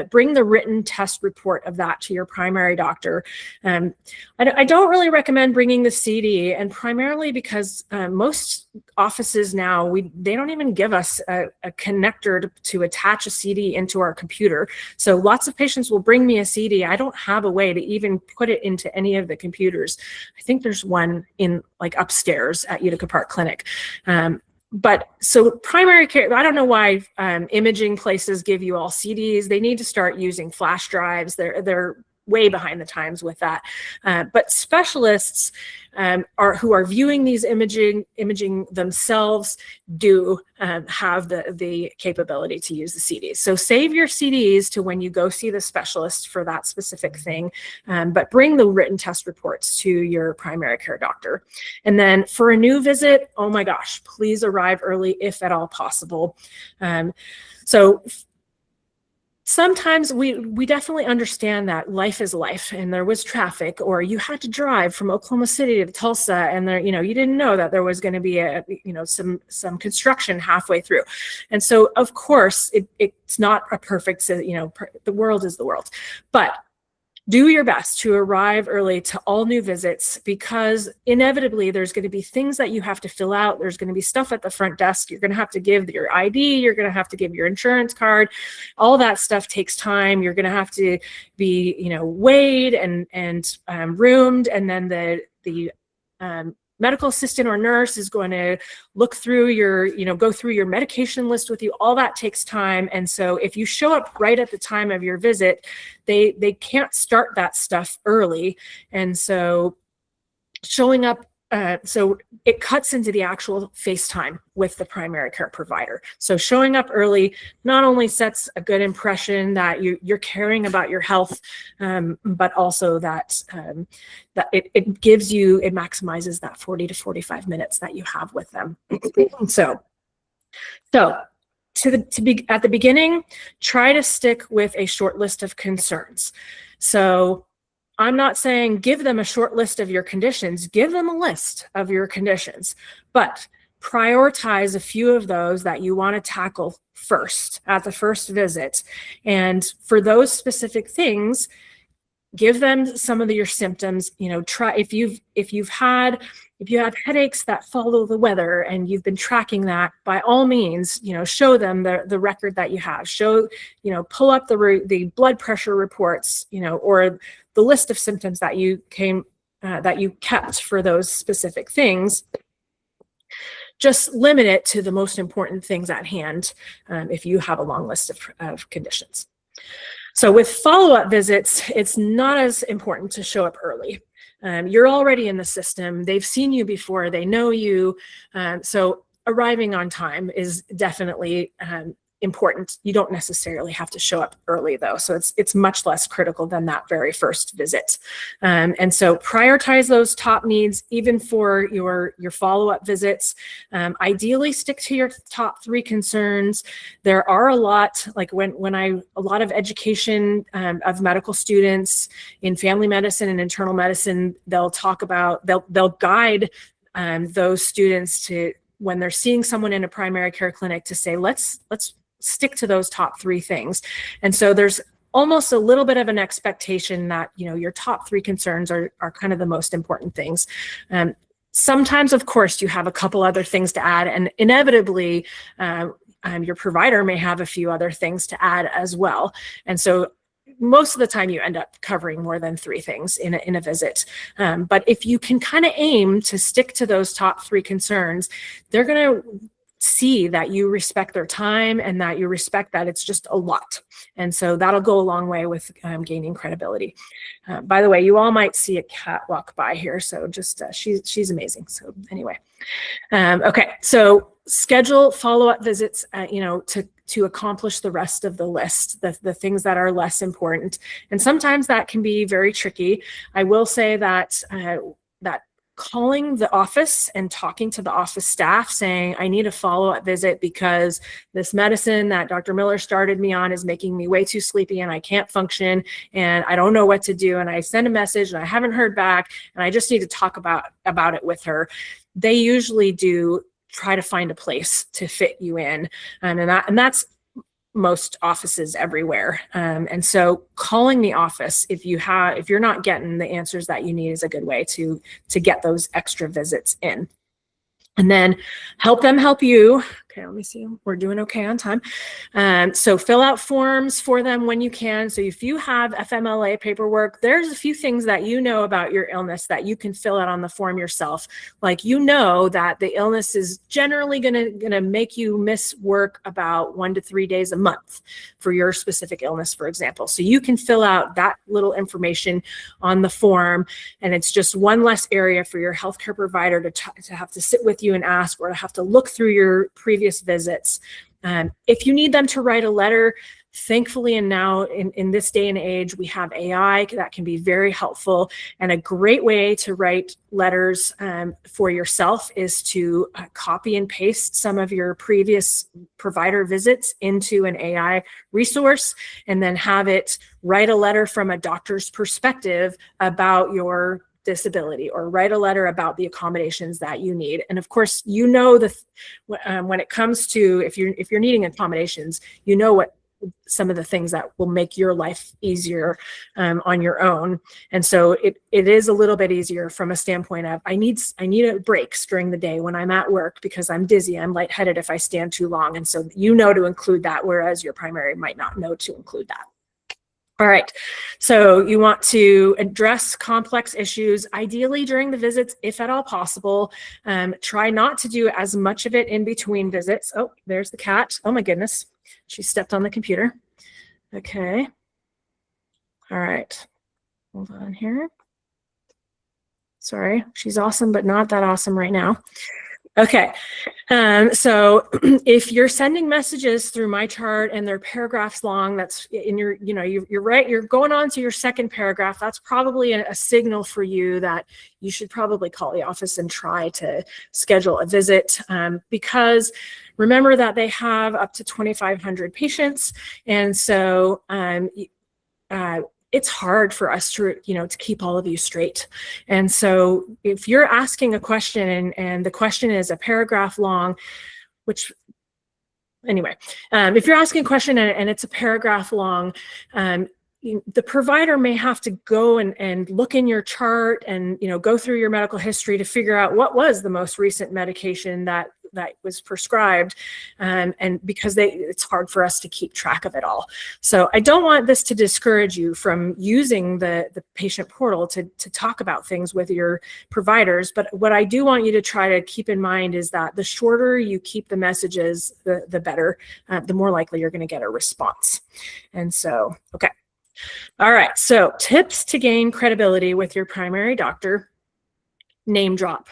[SPEAKER 2] bring the written test report of that to your primary doctor. I don't really recommend bringing the CD, and primarily because most offices now, they don't even give us a connector to attach a CD into our computer. So lots of patients will bring me a CD. I don't have a way to even put it into any of the computers. I think there's one in upstairs at Utica Park Clinic. But so primary care, I don't know why imaging places give you all CDs. They need to start using flash drives. They're way behind the times with that. But specialists who are viewing these imaging themselves do have the capability to use the CDs. So save your CDs to when you go see the specialist for that specific thing, but bring the written test reports to your primary care doctor. And then for a new visit, oh my gosh, please arrive early if at all possible. So sometimes we definitely understand that life is life, and there was traffic, or you had to drive from Oklahoma City to Tulsa, and there, you didn't know that there was going to be some construction halfway through. And so of course it's not a perfect, the world is the world, but do your best to arrive early to all new visits, because inevitably there's going to be things that you have to fill out. There's going to be stuff at the front desk. You're going to have to give your ID. You're going to have to give your insurance card. All that stuff takes time. You're going to have to be, weighed and roomed. And then the medical assistant or nurse is going to look through go through your medication list with you. All that takes time. And so if you show up right at the time of your visit, they can't start that stuff early. And so showing up, so it cuts into the actual face time with the primary care provider. So showing up early not only sets a good impression that you're caring about your health, but also that it maximizes that 40 to 45 minutes that you have with them. So at the beginning, try to stick with a short list of concerns. So I'm not saying give them a short list of your conditions, give them a list of your conditions, but prioritize a few of those that you want to tackle first at the first visit. And for those specific things, give them some of your symptoms. Try if you have headaches that follow the weather and you've been tracking that, by all means, show them the record that you have. Pull up the blood pressure reports, or the list of symptoms that you kept for those specific things. Just limit it to the most important things at hand if you have a long list of conditions. So with follow-up visits, it's not as important to show up early. You're already in the system. They've seen you before. They know you. So arriving on time is definitely important. You don't necessarily have to show up early, though. So it's much less critical than that very first visit. And so prioritize those top needs, even for your follow-up visits. Ideally, stick to your top 3 concerns. There are a lot, like a lot of education of medical students in family medicine and internal medicine, they'll guide those students to, when they're seeing someone in a primary care clinic, to say, let's stick to those top 3 things. And so there's almost a little bit of an expectation that, your top 3 concerns are kind of the most important things. Sometimes, of course, you have a couple other things to add, and inevitably, your provider may have a few other things to add as well. And so most of the time you end up covering more than 3 things in a visit. But if you can kind of aim to stick to those top 3 concerns, they're going to see that you respect their time and that you respect that it's just a lot. And so that'll go a long way with gaining credibility. By the way, you all might see a cat walk by here. So just, she's amazing. So anyway, okay. So schedule follow-up visits, to accomplish the rest of the list, the things that are less important. And sometimes that can be very tricky. I will say that calling the office and talking to the office staff saying, I need a follow-up visit because this medicine that Dr. Miller started me on is making me way too sleepy and I can't function and I don't know what to do. And I send a message and I haven't heard back and I just need to talk about it with her. They usually do try to find a place to fit you in. And that's most offices everywhere. And so calling the office, if you're not getting the answers that you need, is a good way to get those extra visits in. And then help them help you. Okay, let me see. We're doing okay on time. So fill out forms for them when you can. So if you have FMLA paperwork, there's a few things that you know about your illness that you can fill out on the form yourself. Like, that the illness is generally gonna make you miss work about 1 to 3 days a month for your specific illness, for example. So you can fill out that little information on the form, and it's just one less area for your healthcare provider to have to sit with you and ask, or to have to look through your previous visits. If you need them to write a letter, thankfully, and now in this day and age, we have AI that can be very helpful. And a great way to write letters for yourself is to copy and paste some of your previous provider visits into an AI resource, and then have it write a letter from a doctor's perspective about your disability, or write a letter about the accommodations that you need. And of course, when it comes to, if you're needing accommodations, what some of the things that will make your life easier on your own. And so it is a little bit easier from a standpoint of, I need a breaks during the day when I'm at work because I'm dizzy, I'm lightheaded if I stand too long. And so to include that, whereas your primary might not know to include that. All right, so you want to address complex issues, ideally during the visits, if at all possible. Try not to do as much of it in between visits. Oh, there's the cat. Oh my goodness, she stepped on the computer. Okay. All right, hold on here. Sorry, she's awesome, but not that awesome right now. Okay, so if you're sending messages through my chart and they're paragraphs long, that's in you're right, you're going on to your second paragraph, that's probably a signal for you that you should probably call the office and try to schedule a visit, because remember that they have up to 2,500 patients. And so it's hard for us to keep all of you straight. And so if you're asking a question and the question is a paragraph long, if you're asking a question and it's a paragraph long, the provider may have to go and look in your chart and, go through your medical history to figure out what was the most recent medication that was prescribed. And because it's hard for us to keep track of it all. So I don't want this to discourage you from using the patient portal to talk about things with your providers. But what I do want you to try to keep in mind is that the shorter you keep the messages, the better, the more likely you're going to get a response. And so, okay. All right. So tips to gain credibility with your primary doctor: name drop.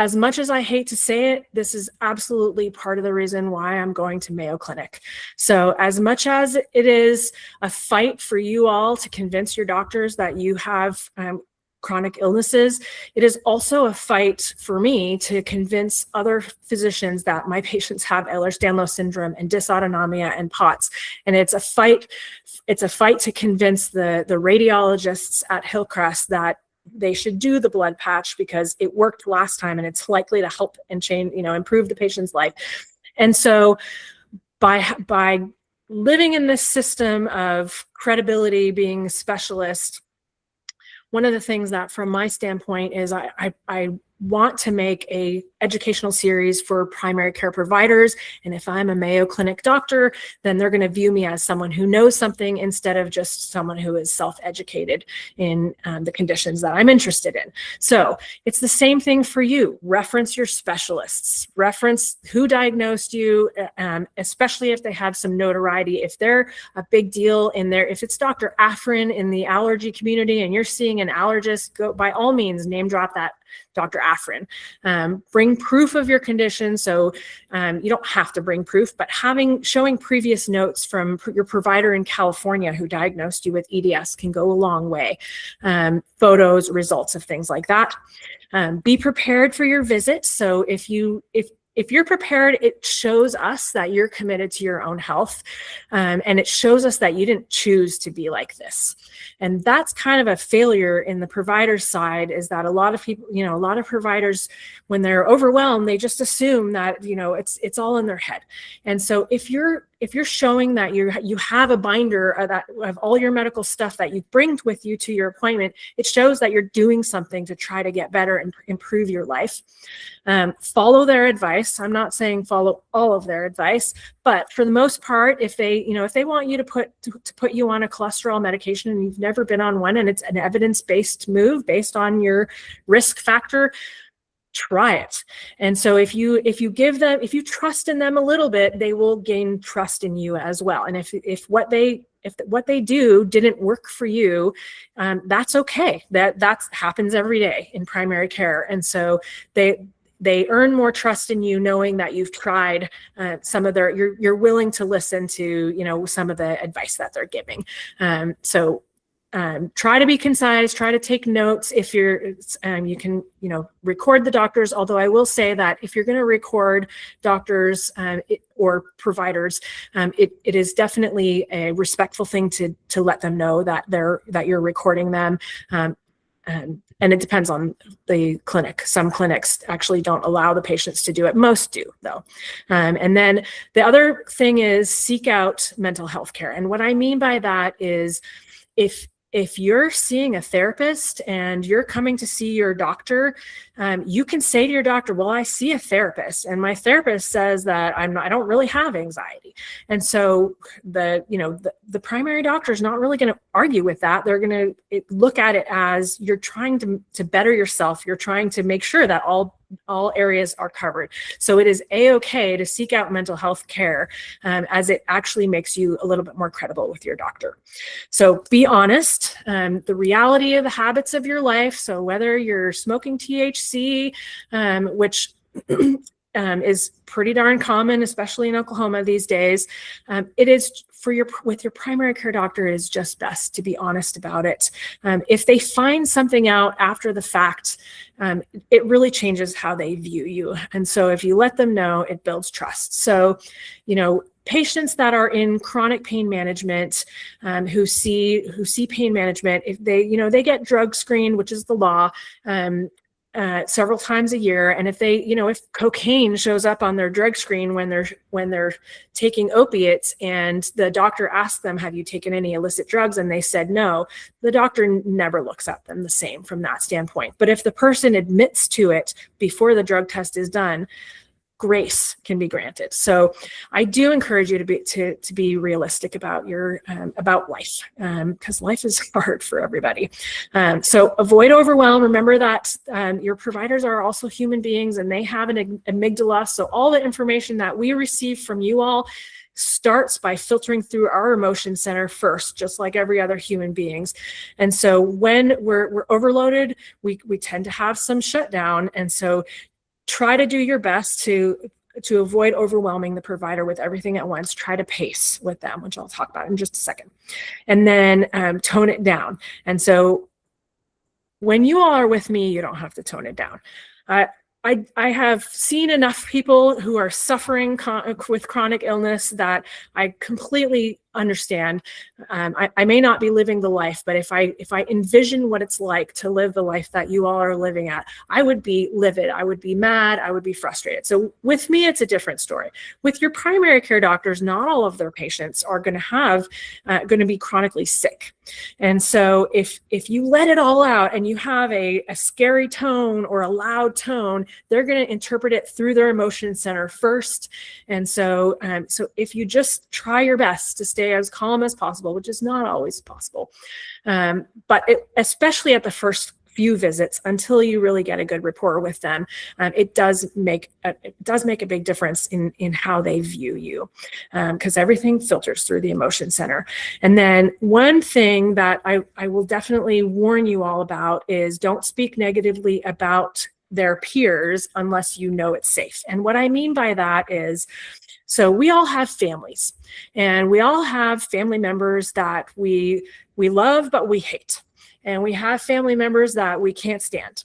[SPEAKER 2] As much as I hate to say it, this is absolutely part of the reason why I'm going to Mayo Clinic. So as much as it is a fight for you all to convince your doctors that you have chronic illnesses, it is also a fight for me to convince other physicians that my patients have Ehlers-Danlos syndrome and dysautonomia and POTS. And it's a fight to convince the radiologists at Hillcrest that they should do the blood patch because it worked last time and it's likely to help and change, improve the patient's life. And so by living in this system of credibility, being a specialist, one of the things that from my standpoint is I want to make a educational series for primary care providers. And if I'm a Mayo Clinic doctor, then they're going to view me as someone who knows something instead of just someone who is self-educated in the conditions that I'm interested in. So it's the same thing for you. Reference your specialists, reference who diagnosed you, especially if they have some notoriety. If they're a big deal in there, if it's Dr. Afrin in the allergy community and you're seeing an allergist, go by all means, name drop that Dr. Afrin. Bring proof of your condition. So you don't have to bring proof, but showing previous notes from your provider in California who diagnosed you with EDS can go a long way. Photos, results of things like that. Be prepared for your visit. So if you're prepared, it shows us that you're committed to your own health. And it shows us that you didn't choose to be like this. And that's kind of a failure in the provider side, is that a lot of people, a lot of providers, when they're overwhelmed, they just assume that, it's all in their head. And so if you're showing that you have a binder of all your medical stuff that you bring with you to your appointment, it shows that you're doing something to try to get better and improve your life. Follow their advice. I'm not saying follow all of their advice, but for the most part, if they want you to put you on a cholesterol medication and you've never been on one and it's an evidence-based move based on your risk factor, try it. And so if you trust in them a little bit, they will gain trust in you as well. And if what they do didn't work for you, that's okay. That happens every day in primary care. And so they earn more trust in you knowing that you've tried some of you're willing to listen to, some of the advice that they're giving. So try to be concise, try to take notes. If you can, record the doctors. Although I will say that if you're going to record doctors or providers, it is definitely a respectful thing to let them know that you're recording them. And it depends on the clinic. Some clinics actually don't allow the patients to do it. Most do, though. And then the other thing is seek out mental health care. And what I mean by that is if you're seeing a therapist and you're coming to see your doctor, you can say to your doctor, well, I see a therapist and my therapist says that I don't really have anxiety. And so the primary doctor is not really going to argue with that. They're going to look at it as you're trying to better yourself. You're trying to make sure that all areas are covered. So it is a-okay to seek out mental health care, as it actually makes you a little bit more credible with your doctor. So be honest. The reality of the habits of your life. So whether you're smoking THC, which is pretty darn common, especially in Oklahoma these days, it is with your primary care doctor, it is just best to be honest about it. If they find something out after the fact, it really changes how they view you. And so if you let them know, it builds trust. So, patients that are in chronic pain management, who see pain management, if they get drug screened, which is the law, several times a year. And if they, if cocaine shows up on their drug screen when they're taking opiates, and the doctor asks them, have you taken any illicit drugs? And they said no, the doctor never looks at them the same from that standpoint. But if the person admits to it before the drug test is done, grace can be granted. So I do encourage you to be realistic about your about life, because life is hard for everybody. So avoid overwhelm. Remember that your providers are also human beings, and they have an amygdala. So all the information that we receive from you all starts by filtering through our emotion center first, just like every other human beings. And so when we're overloaded, we tend to have some shutdown. And so try to do your best to avoid overwhelming the provider with everything at once. Try to pace with them, which I'll talk about in just a second. And then tone it down. And so when you all are with me, you don't have to tone it down. I have seen enough people who are suffering with chronic illness that I completely understand. I may not be living the life, but if I envision what it's like to live the life that you all are living at, I would be livid. I would be mad. I would be frustrated. So with me, it's a different story. With your primary care doctors, not all of their patients are going to be chronically sick. And so if you let it all out and you have a scary tone or a loud tone, they're going to interpret it through their emotion center first. And so if you just try your best to stay as calm as possible, which is not always possible, but especially at the first few visits, until you really get a good rapport with them, it does make a big difference in how they view you, because everything filters through the emotion center. And then one thing that I will definitely warn you all about is don't speak negatively about their peers unless you know it's safe. And what I mean by that is, so we all have families, and we all have family members that we love, but we hate. And we have family members that we can't stand.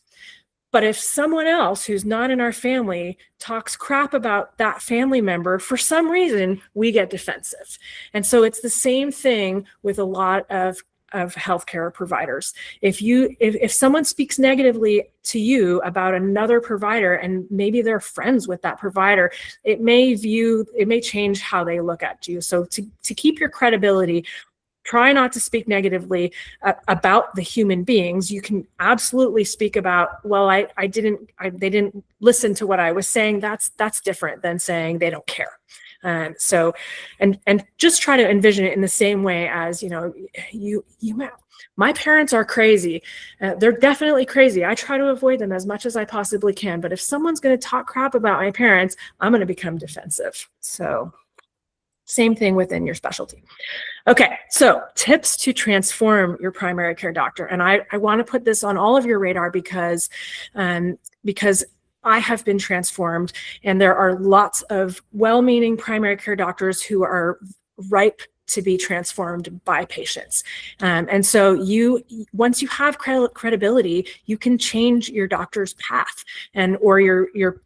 [SPEAKER 2] But if someone else who's not in our family talks crap about that family member, for some reason, we get defensive. And so it's the same thing with a lot of healthcare providers. If someone speaks negatively to you about another provider, and maybe they're friends with that provider, it may change how they look at you. So to keep your credibility, try not to speak negatively about the human beings. You can absolutely speak about, well, they didn't listen to what I was saying. That's different than saying they don't care. So just try to envision it in the same way as, my parents are crazy. They're definitely crazy. I try to avoid them as much as I possibly can. But if someone's going to talk crap about my parents, I'm going to become defensive. So same thing within your specialty. Okay, so tips to transform your primary care doctor. And I want to put this on all of your radar because I have been transformed, and there are lots of well-meaning primary care doctors who are ripe to be transformed by patients. And so once you have credibility, you can change your doctor's path or your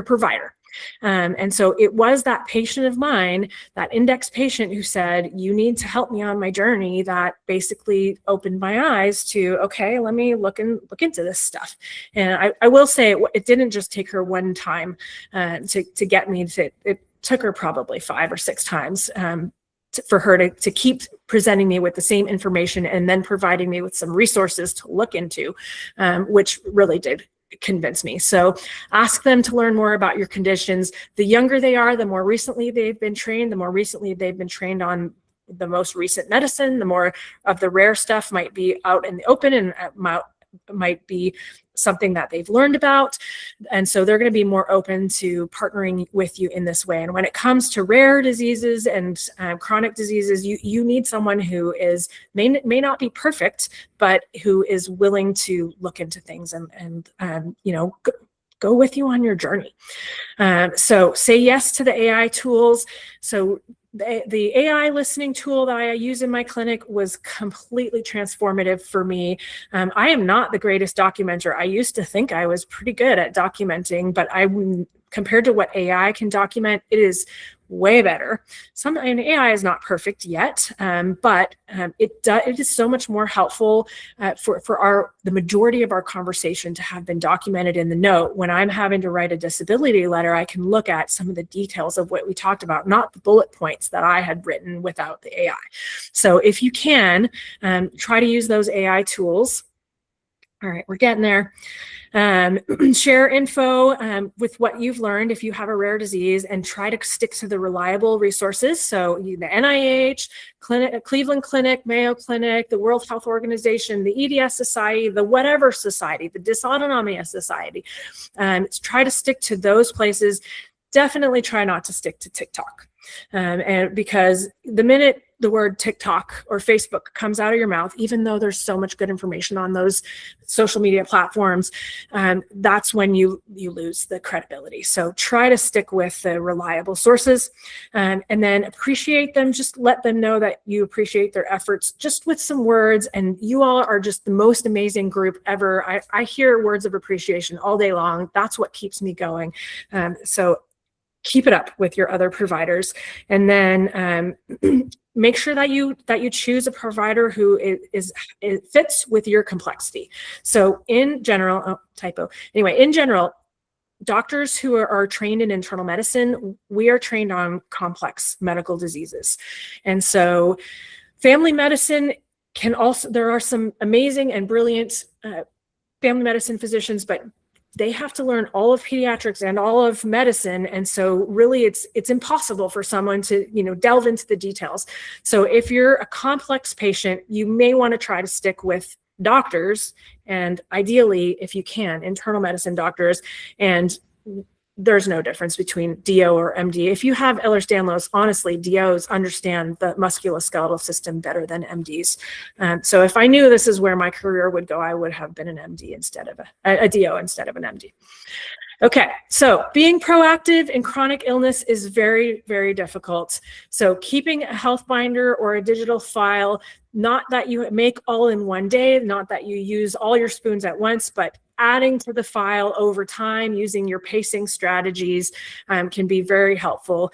[SPEAKER 2] provider. And so it was that patient of mine, that index patient, who said, you need to help me on my journey, that basically opened my eyes to, okay, let me look into this stuff. And I will say it didn't just take her one time to get me to, it took her probably 5 or 6 times for her to keep presenting me with the same information and then providing me with some resources to look into, which really did convince me. So ask them to learn more about your conditions. The younger they are, the more recently they've been trained, on the most recent medicine, the more of the rare stuff might be out in the open and might be something that they've learned about. And so they're going to be more open to partnering with you in this way. And when it comes to rare diseases and chronic diseases, you need someone who may not be perfect, but who is willing to look into things and go with you on your journey. So say yes to the AI tools. So the AI listening tool that I use in my clinic was completely transformative for me. I am not the greatest documenter. I used to think I was pretty good at documenting, but compared to what AI can document, it is way better. AI is not perfect yet, but it is so much more helpful for the majority of our conversation to have been documented in the note. When I'm having to write a disability letter, I can look at some of the details of what we talked about, not the bullet points that I had written without the AI. So if you can, try to use those AI tools. All right, we're getting there. Share info with what you've learned if you have a rare disease, and try to stick to the reliable resources. So the NIH, Cleveland Clinic, Mayo Clinic, the World Health Organization, the EDS Society, the whatever society, the Dysautonomia Society. Try to stick to those places. Definitely try not to stick to TikTok. And because the minute the word TikTok or Facebook comes out of your mouth, even though there's so much good information on those social media platforms, that's when you lose the credibility. So try to stick with the reliable sources, and then appreciate them. Just let them know that you appreciate their efforts, just with some words. And you all are just the most amazing group ever. I hear words of appreciation all day long. That's what keeps me going. So keep it up with your other providers, and then make sure that you choose a provider who fits with your complexity. So in general, in general, doctors who are trained in internal medicine, we are trained on complex medical diseases. And so family medicine there are some amazing and brilliant family medicine physicians, but they have to learn all of pediatrics and all of medicine. And so really it's impossible for someone to, delve into the details. So if you're a complex patient, you may want to try to stick with doctors, and ideally, if you can, internal medicine doctors. And there's no difference between DO or MD. If you have Ehlers-Danlos, honestly, DOs understand the musculoskeletal system better than MDs. So if I knew this is where my career would go, I would have been an MD instead of a DO instead of an MD. Okay, so being proactive in chronic illness is very, very difficult. So keeping a health binder or a digital file, not that you make all in one day, not that you use all your spoons at once, but adding to the file over time using your pacing strategies can be very helpful.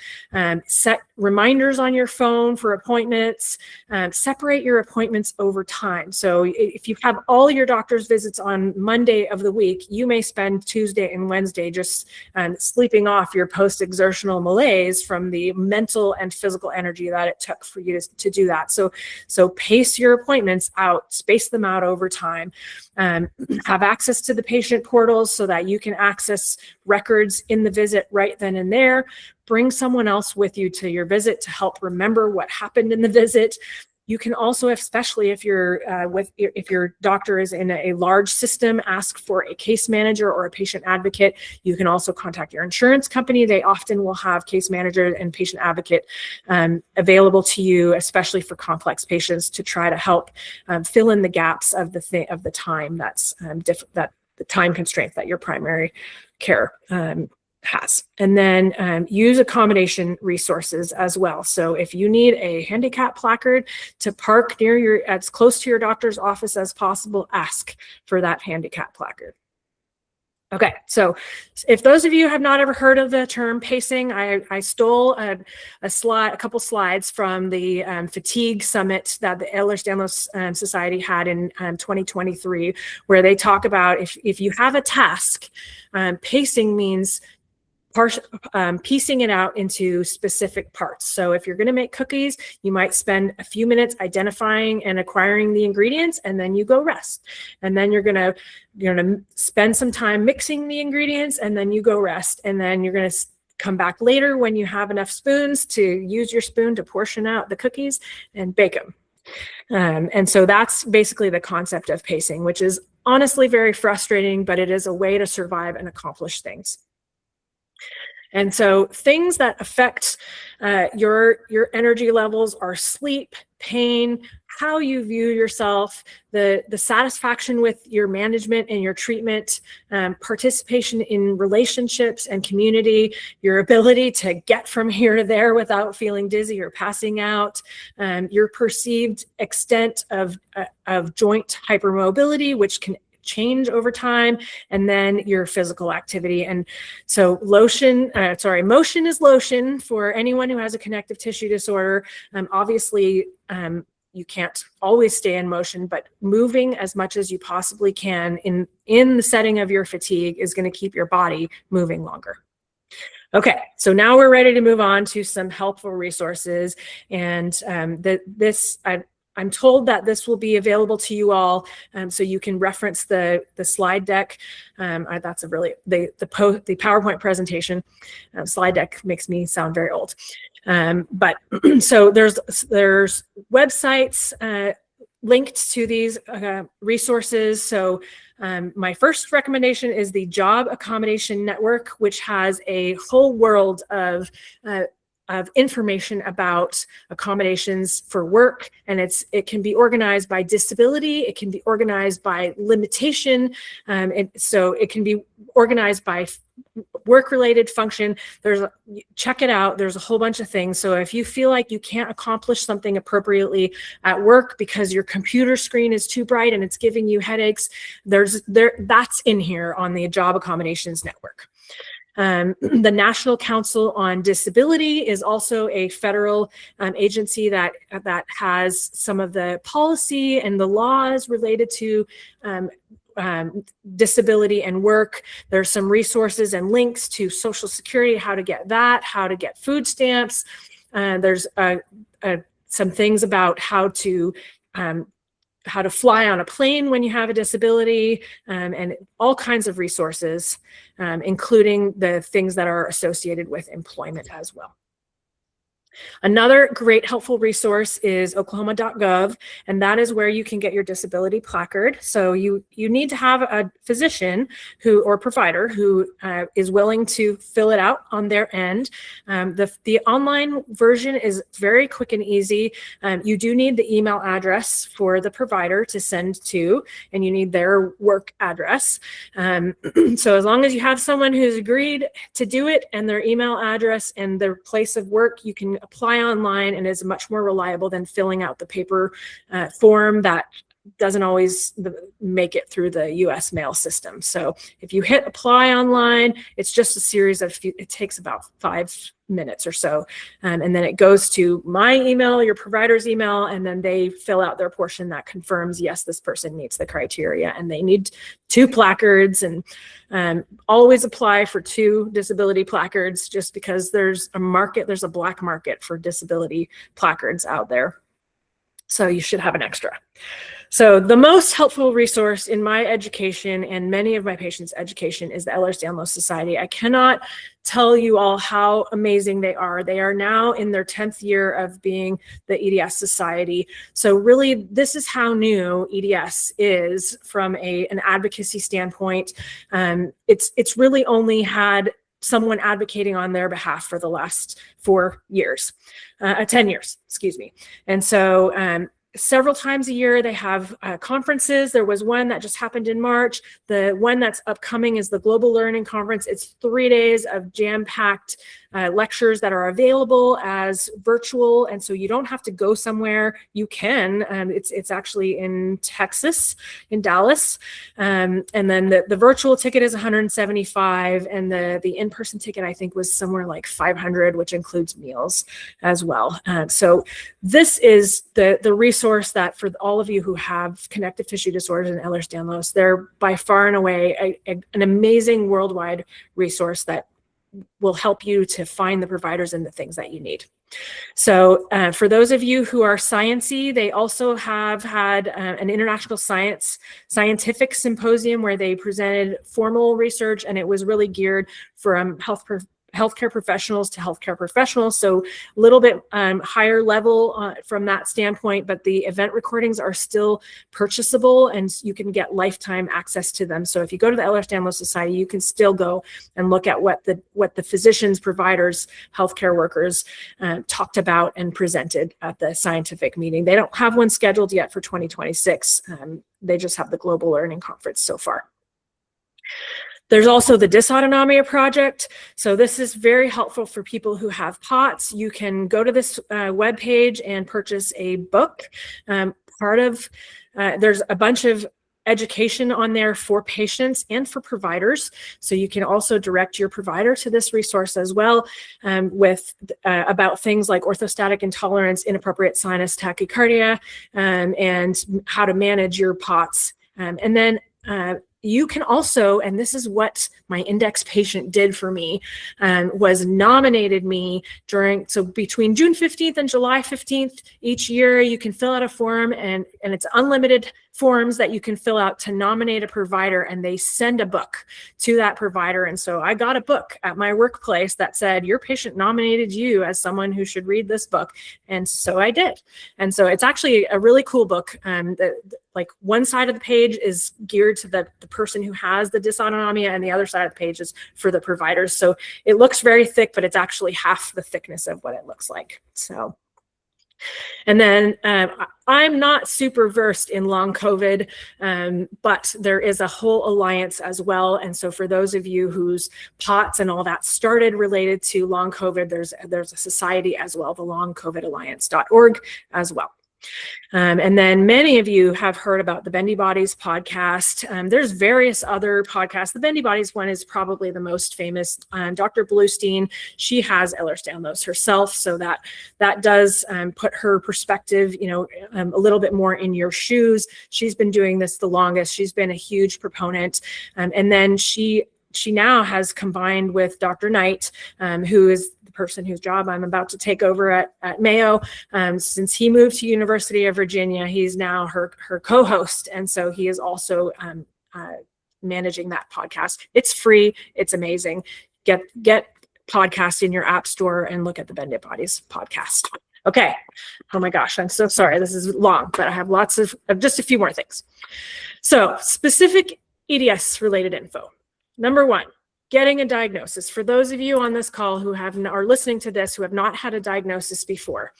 [SPEAKER 2] Set reminders on your phone for appointments. Separate your appointments over time. So if you have all your doctor's visits on Monday of the week, you may spend Tuesday and Wednesday just sleeping off your post-exertional malaise from the mental and physical energy that it took for you to do that. So pace your appointments out, space them out over time. Have access to the patient portals so that you can access records in the visit right then and there. Bring someone else with you to your visit to help remember what happened in the visit. You can also, especially if if your doctor is in a large system, ask for a case manager or a patient advocate. You can also contact your insurance company. They often will have case manager and patient advocate available to you, especially for complex patients, to try to help fill in the gaps of the time that's that the time constraint that your primary care has. And then use accommodation resources as well. So if you need a handicap placard to park near as close to your doctor's office as possible, ask for that handicap placard. Okay, so if those of you have not ever heard of the term pacing, I stole a couple slides from the fatigue summit that the Ehlers-Danlos Society had in 2023, where they talk about if you have a task, pacing means piecing it out into specific parts. So if you're going to make cookies, you might spend a few minutes identifying and acquiring the ingredients, and then you go rest. And then you're going to spend some time mixing the ingredients, and then you go rest. And then you're going to come back later when you have enough spoons to use your spoon to portion out the cookies and bake them. And so that's basically the concept of pacing, which is honestly very frustrating, but it is a way to survive and accomplish things. And so things that affect your energy levels are sleep, pain, how you view yourself, the satisfaction with your management and your treatment, participation in relationships and community, your ability to get from here to there without feeling dizzy or passing out, your perceived extent of joint hypermobility, which can change over time, and then your physical activity. And so motion is lotion for anyone who has a connective tissue disorder. Obviously, you can't always stay in motion, but moving as much as you possibly can in the setting of your fatigue is going to keep your body moving longer. Okay, so now we're ready to move on to some helpful resources. And I'm told that this will be available to you all, so you can reference the slide deck. That's a really, the PowerPoint presentation. Slide deck makes me sound very old. But so there's websites linked to these resources. So my first recommendation is the Job Accommodation Network, which has a whole world of information about accommodations for work, and it can be organized by disability, it can be organized by limitation, and so it can be organized by work-related function. Check it out. There's a whole bunch of things. So if you feel like you can't accomplish something appropriately at work because your computer screen is too bright and it's giving you headaches, that's in here on the Job Accommodations Network. The National Council on Disability is also a federal agency that has some of the policy and the laws related to disability and work. There's some resources and links to Social Security, how to get that, how to get food stamps. There's some things about how to fly on a plane when you have a disability, and all kinds of resources, including the things that are associated with employment as well. Another great helpful resource is oklahoma.gov, and that is where you can get your disability placard. So you need to have a physician or provider who is willing to fill it out on their end. The online version is very quick and easy. You do need the email address for the provider to send to, and you need their work address. So as long as you have someone who's agreed to do it and their email address and their place of work, you can apply online, and is much more reliable than filling out the paper form that doesn't always make it through the US mail system. So if you hit apply online, it's just a series of it takes about 5 minutes or so. And then it goes to my email, your provider's email, and then they fill out their portion that confirms, yes, this person meets the criteria, and they need 2 placards, and always apply for 2 disability placards, just because there's a black market for disability placards out there. So you should have an extra. So the most helpful resource in my education and many of my patients' education is the Ehlers-Danlos Society. I cannot tell you all how amazing they are. They are now in their 10th year of being the EDS Society. So really, this is how new EDS is from an advocacy standpoint. It's really only had someone advocating on their behalf for the last 10 years, excuse me. And so several times a year they have conferences. There was one that just happened in March. The one that's upcoming is the Global Learning Conference. It's 3 days of jam-packed lectures that are available as virtual, and so you don't have to go somewhere. You can. It's actually in Texas, in Dallas, and then the virtual ticket is $175, and the in-person ticket I think was somewhere like $500, which includes meals as well. So this is the resource that for all of you who have connective tissue disorders and Ehlers-Danlos, they're by far and away an amazing worldwide resource that will help you to find the providers and the things that you need. So for those of you who are sciencey, they also have had an international scientific symposium where they presented formal research, and it was really geared for healthcare professionals to healthcare professionals. So a little bit higher level from that standpoint, but the event recordings are still purchasable, and you can get lifetime access to them. So if you go to the Ehlers-Danlos Society, you can still go and look at what the physicians, providers, healthcare workers talked about and presented at the scientific meeting. They don't have one scheduled yet for 2026. They just have the Global Learning Conference so far. There's also the Dysautonomia Project. So this is very helpful for people who have POTS. You can go to this webpage and purchase a book. There's a bunch of education on there for patients and for providers. So you can also direct your provider to this resource as well, with about things like orthostatic intolerance, inappropriate sinus tachycardia, and how to manage your POTS. And then you can also, and this is what my index patient did for me, was nominated me so between June 15th and July 15th each year, you can fill out a form, and it's unlimited forms that you can fill out to nominate a provider, and they send a book to that provider. And so I got a book at my workplace that said, your patient nominated you as someone who should read this book. And so I did. And so it's actually a really cool book. Like one side of the page is geared to the person who has the dysautonomia, and the other side of the page is for the providers. So it looks very thick, but it's actually half the thickness of what it looks like. So, and then I'm not super versed in long COVID, but there is a whole alliance as well. And so for those of you whose POTS and all that started related to long COVID, there's a society as well, the longcovidalliance.org as well. And then many of you have heard about the Bendy Bodies podcast. There's various other podcasts. The Bendy Bodies one is probably the most famous. Dr. Bluestein, she has Ehlers-Danlos herself, so that does put her perspective, a little bit more in your shoes. She's been doing this the longest. She's been a huge proponent. And then she now has combined with Dr. Knight, who is the person whose job I'm about to take over at Mayo. Since he moved to University of Virginia, he's now her co-host. And so he is also managing that podcast. It's free. It's amazing. Get podcast in your app store and look at the Bend It Bodies podcast. Okay. Oh my gosh, I'm so sorry. This is long, but I have lots of just a few more things. So specific EDS related info. Number one, getting a diagnosis. For those of you on this call who are listening to this who have not had a diagnosis before,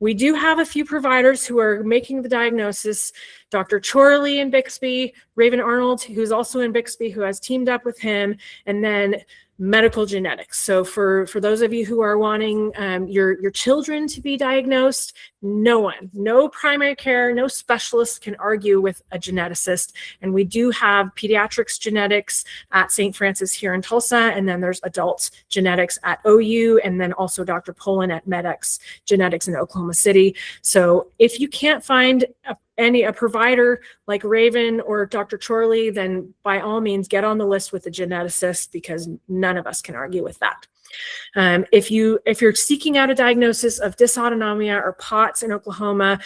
[SPEAKER 2] we do have a few providers who are making the diagnosis. Dr. Chorley in Bixby, Raven Arnold, who's also in Bixby, who has teamed up with him, and then medical genetics. So for those of you who are wanting your children to be diagnosed, no primary care, no specialist can argue with a geneticist. And we do have pediatrics genetics at St. Francis here in Tulsa, and then there's adult genetics at OU, and then also Dr. Poland at MedX Genetics in Oklahoma City. So if you can't find a provider like Raven or Dr. Chorley, then by all means get on the list with a geneticist, because none of us can argue with that. If you're seeking out a diagnosis of dysautonomia or POTS in Oklahoma,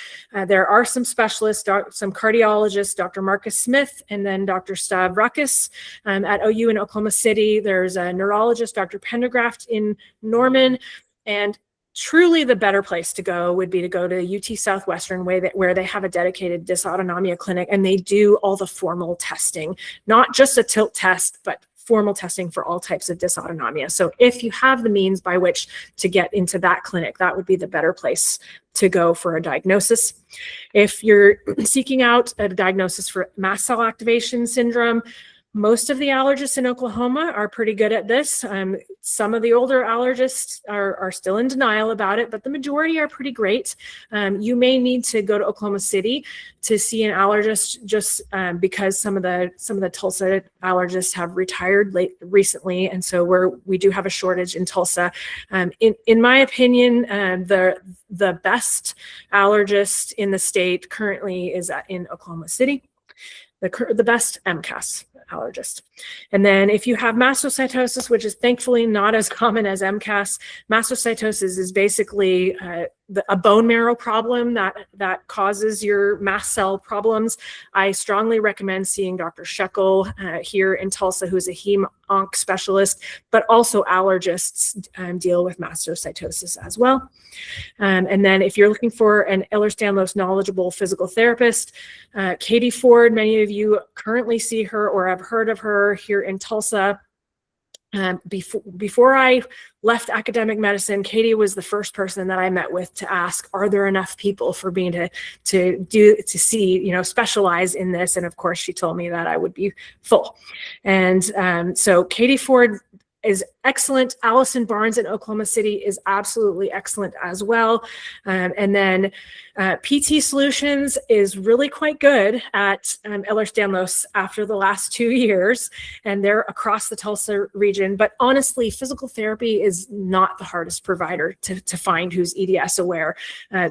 [SPEAKER 2] there are some specialists, some cardiologists, Dr. Marcus Smith, and then Dr. Stav Ruckus at OU in Oklahoma City. There's a neurologist, Dr. Pendergraft in Norman, and truly the better place to go would be to go to UT Southwestern, where they have a dedicated dysautonomia clinic, and they do all the formal testing, not just a tilt test, but formal testing for all types of dysautonomia. So if you have the means by which to get into that clinic, that would be the better place to go for a diagnosis. If you're seeking out a diagnosis for mast cell activation syndrome, most of the allergists in Oklahoma are pretty good at this. Some of the older allergists are still in denial about it, but the majority are pretty great. You may need to go to Oklahoma City to see an allergist, just because some of the Tulsa allergists have retired recently, and so we do have a shortage in Tulsa. In my opinion, the best allergist in the state currently is in Oklahoma City. The best MCAS allergist. And then if you have mastocytosis, which is thankfully not as common as MCAS, mastocytosis is basically a bone marrow problem that causes your mast cell problems. I strongly recommend seeing Dr. Shekel here in Tulsa, who's a heme-onc specialist, but also allergists deal with mastocytosis as well. And then if you're looking for an Ehlers-Danlos knowledgeable physical therapist, Katie Ford, many of you currently see her or have heard of her here in Tulsa. Before I left academic medicine, Katie was the first person that I met with to ask, are there enough people for me to see, specialize in this? And of course, she told me that I would be full. And so Katie Ford is excellent. Allison Barnes in Oklahoma City is absolutely excellent as well. And then PT Solutions is really quite good at Ehlers-Danlos after the last 2 years, and they're across the Tulsa region. But honestly, physical therapy is not the hardest provider to find who's EDS aware.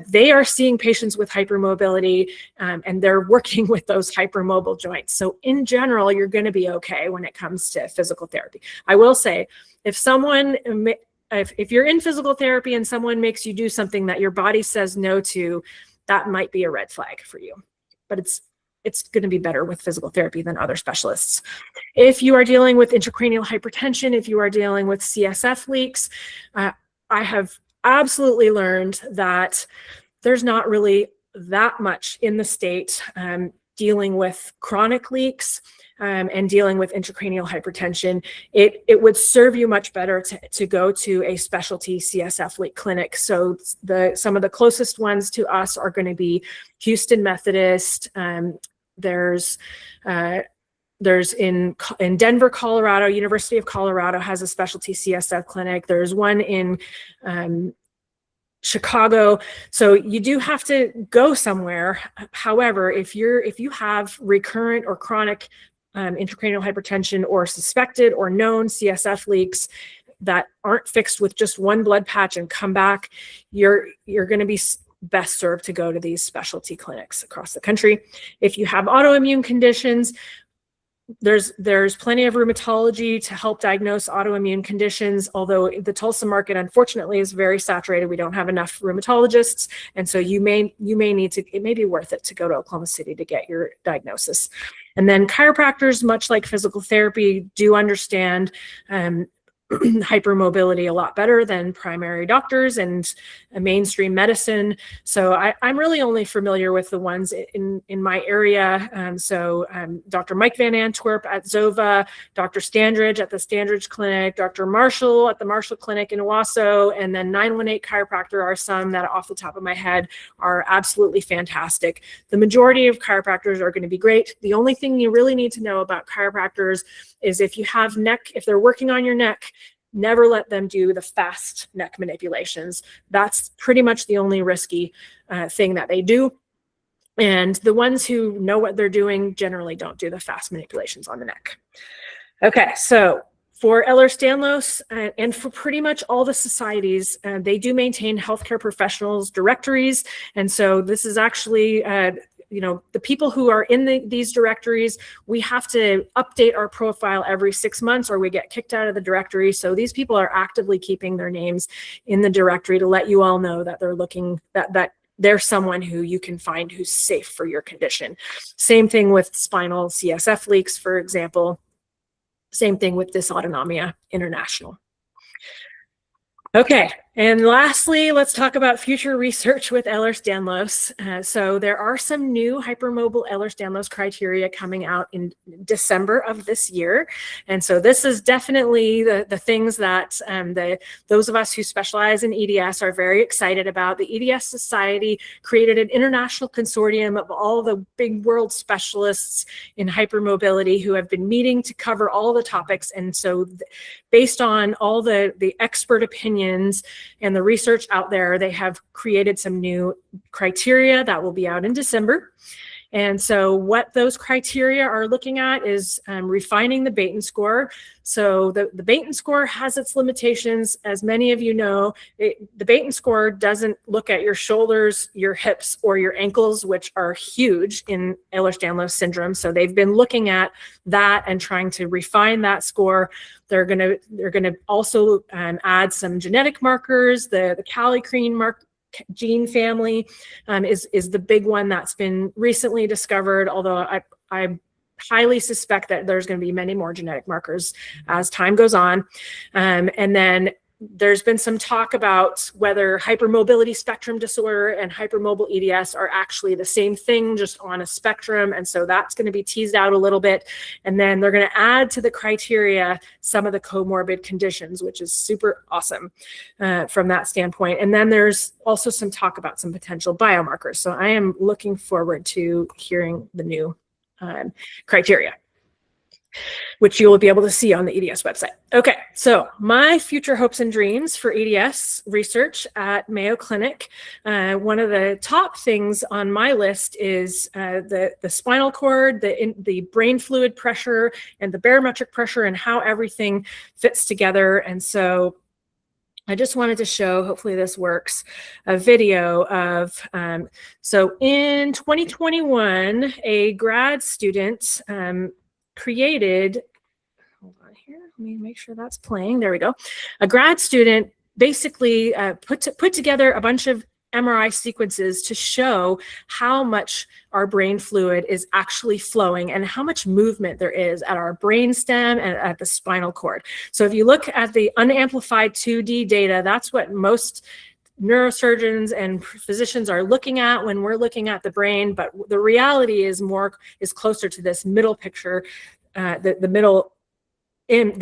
[SPEAKER 2] They are seeing patients with hypermobility, and they're working with those hypermobile joints. So in general, you're going to be okay when it comes to physical therapy. I will say, if you're in physical therapy and someone makes you do something that your body says no to, that might be a red flag for you. But it's going to be better with physical therapy than other specialists. If you are dealing with intracranial hypertension, if you are dealing with CSF leaks, I have absolutely learned that there's not really that much in the state dealing with chronic leaks and dealing with intracranial hypertension. It would serve you much better to go to a specialty CSF leak clinic. So some of the closest ones to us are going to be Houston Methodist. There's in Denver, Colorado, University of Colorado has a specialty CSF clinic. There's one in Chicago. So you do have to go somewhere. However, if you have recurrent or chronic intracranial hypertension or suspected or known CSF leaks that aren't fixed with just one blood patch and come back, you're going to be best served to go to these specialty clinics across the country. If you have autoimmune conditions, there's plenty of rheumatology to help diagnose autoimmune conditions, although the Tulsa market, unfortunately, is very saturated. We don't have enough rheumatologists. And so it may be worth it to go to Oklahoma City to get your diagnosis. And then chiropractors, much like physical therapy, do understand hypermobility a lot better than primary doctors and mainstream medicine. So I'm really only familiar with the ones in my area. Dr. Mike Van Antwerp at Zova, Dr. Standridge at the Standridge Clinic, Dr. Marshall at the Marshall Clinic in Owasso, and then 918 Chiropractor are some that off the top of my head are absolutely fantastic. The majority of chiropractors are going to be great. The only thing you really need to know about chiropractors is if they're working on your neck, never let them do the fast neck manipulations. That's pretty much the only risky thing that they do. And the ones who know what they're doing generally don't do the fast manipulations on the neck. Okay, so for Ehlers-Danlos and for pretty much all the societies, they do maintain healthcare professionals directories. And so this is actually the people who are in these directories, we have to update our profile every 6 months or we get kicked out of the directory. So these people are actively keeping their names in the directory to let you all know that they're looking, that they're someone who you can find who's safe for your condition. Same thing with spinal CSF leaks, for example. Same thing with Dysautonomia International. Okay, and lastly, let's talk about future research with Ehlers-Danlos. So there are some new hypermobile Ehlers-Danlos criteria coming out in December of this year. And so this is definitely the things that those of us who specialize in EDS are very excited about. The EDS Society created an international consortium of all the big world specialists in hypermobility who have been meeting to cover all the topics. And so based on all the expert opinions and the research out there, they have created some new criteria that will be out in December. And so what those criteria are looking at is refining the Baton score. So the Baton score has its limitations. As many of you know, the Baton score doesn't look at your shoulders, your hips, or your ankles, which are huge in Ehlers-Danlos syndrome. So they've been looking at that and trying to refine that score. They're gonna also add some genetic markers. The kallikrein gene family is the big one that's been recently discovered, although I highly suspect that there's going to be many more genetic markers as time goes on. And then there's been some talk about whether hypermobility spectrum disorder and hypermobile EDS are actually the same thing, just on a spectrum. And so that's going to be teased out a little bit. And then they're going to add to the criteria some of the comorbid conditions, which is super awesome from that standpoint. And then there's also some talk about some potential biomarkers. So I am looking forward to hearing the new criteria. which you will be able to see on the EDS website. Okay, so my future hopes and dreams for EDS research at Mayo Clinic. One of the top things on my list is the spinal cord, the brain fluid pressure, and the barometric pressure, and how everything fits together. And so I just wanted to show, hopefully this works, a video of, so in 2021, a grad student created, hold on here, let me make sure that's playing, there we go. A grad student basically put together a bunch of MRI sequences to show how much our brain fluid is actually flowing and how much movement there is at our brain stem and at the spinal cord. So if you look at the unamplified 2D data, that's what most neurosurgeons and physicians are looking at when we're looking at the brain, but the reality is closer to this middle picture, the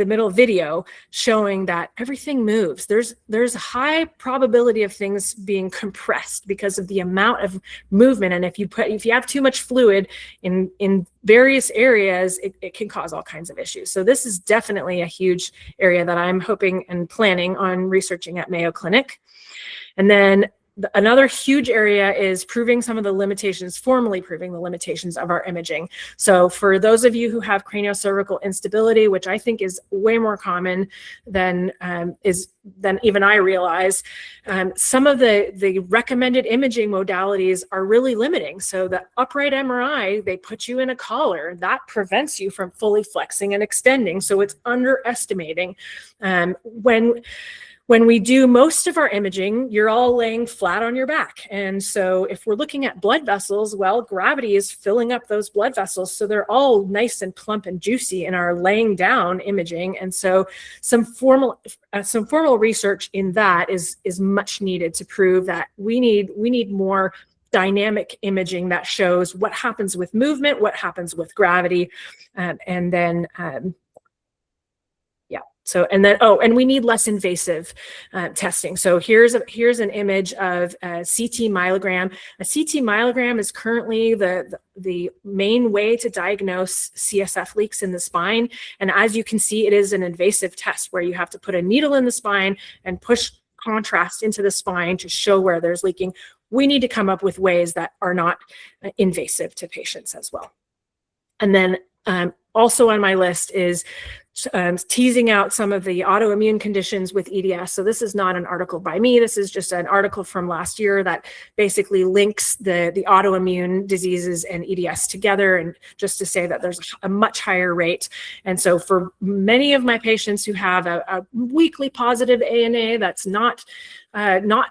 [SPEAKER 2] middle video showing that everything moves. There's a high probability of things being compressed because of the amount of movement. And if you have too much fluid in various areas, it can cause all kinds of issues. So this is definitely a huge area that I'm hoping and planning on researching at Mayo Clinic. And then another huge area is formally proving the limitations of our imaging. So for those of you who have craniocervical instability, which I think is way more common than even I realize, some of the recommended imaging modalities are really limiting. So the upright MRI, they put you in a collar, that prevents you from fully flexing and extending. So it's underestimating. When we do most of our imaging, you're all laying flat on your back. And so if we're looking at blood vessels, well, gravity is filling up those blood vessels. So they're all nice and plump and juicy in our laying down imaging. And so some formal research in that is much needed to prove that we need more dynamic imaging that shows what happens with movement, what happens with gravity, and then so, and then, and we need less invasive testing. So here's an image of a CT myelogram. A CT myelogram is currently the main way to diagnose CSF leaks in the spine. And as you can see, it is an invasive test where you have to put a needle in the spine and push contrast into the spine to show where there's leaking. We need to come up with ways that are not invasive to patients as well. And then also on my list is teasing out some of the autoimmune conditions with EDS. So this is not an article by me. This is just an article from last year that basically links the autoimmune diseases and EDS together, and just to say that there's a much higher rate. And so for many of my patients who have a weekly positive ANA that's not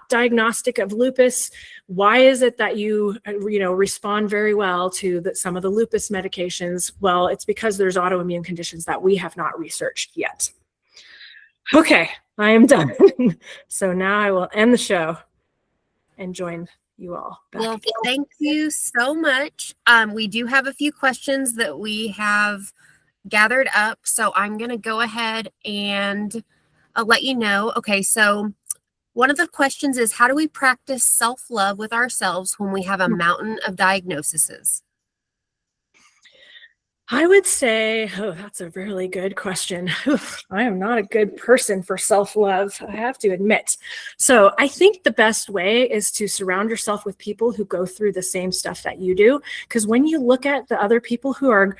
[SPEAKER 2] diagnostic of lupus, why is it that you respond very well to some of the lupus medications? Well, it's because there's autoimmune conditions that we have not researched yet. Okay, I am done. So now I will end the show and join you all back.
[SPEAKER 1] Well, thank you so much. We do have a few questions that we have gathered up, so I'm going to go ahead and let you know. Okay, so one of the questions is, how do we practice self-love with ourselves when we have a mountain of diagnoses?
[SPEAKER 2] I would say, that's a really good question. I am not a good person for self-love, I have to admit. So I think the best way is to surround yourself with people who go through the same stuff that you do. Because when you look at the other people who are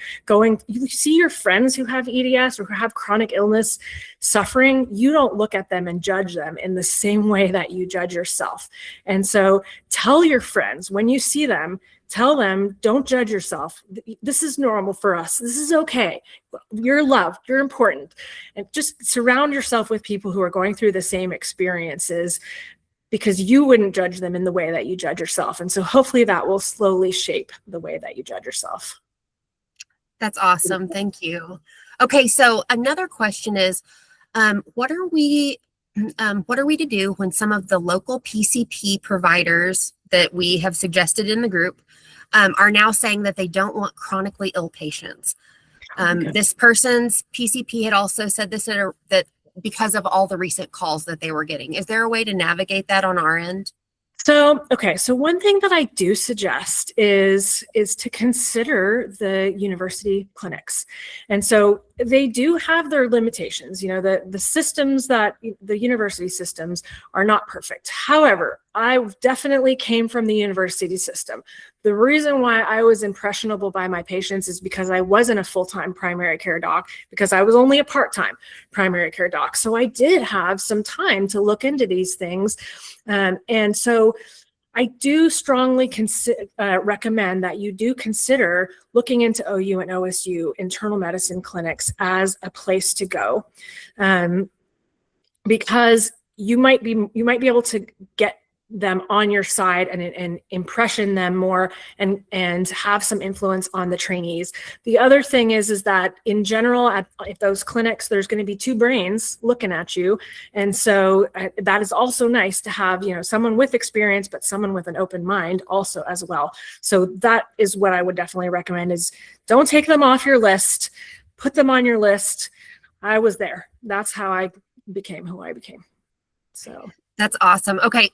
[SPEAKER 2] you see your friends who have EDS or who have chronic illness suffering, you don't look at them and judge them in the same way that you judge yourself. And so tell your friends when you see them, tell them, don't judge yourself. This is normal for us. This is okay. You're loved. You're important. And just surround yourself with people who are going through the same experiences, because you wouldn't judge them in the way that you judge yourself. And so hopefully that will slowly shape the way that you judge yourself.
[SPEAKER 1] That's awesome. Thank you. Okay, so another question is, what are we to do when some of the local PCP providers that we have suggested in the group are now saying that they don't want chronically ill patients? Okay. This person's PCP had also said this, that because of all the recent calls that they were getting. Is there a way to navigate that on our end?
[SPEAKER 2] So one thing that I do suggest is to consider the university clinics. And so they do have their limitations. The systems that the university systems are not perfect. However, I definitely came from the university system. The reason why I was impressionable by my patients is because I wasn't a full-time primary care doc, because I was only a part-time primary care doc. So I did have some time to look into these things. And so I do strongly recommend that you do consider looking into OU and OSU internal medicine clinics as a place to go, because you might be able to get them on your side and impression them more and have some influence on the trainees. The other thing is that in general at those clinics, there's going to be two brains looking at you. And so that is also nice to have, someone with experience, but someone with an open mind also as well. So that is what I would definitely recommend is don't take them off your list, put them on your list. I was there. That's how I became who I became. So.
[SPEAKER 1] That's awesome. Okay.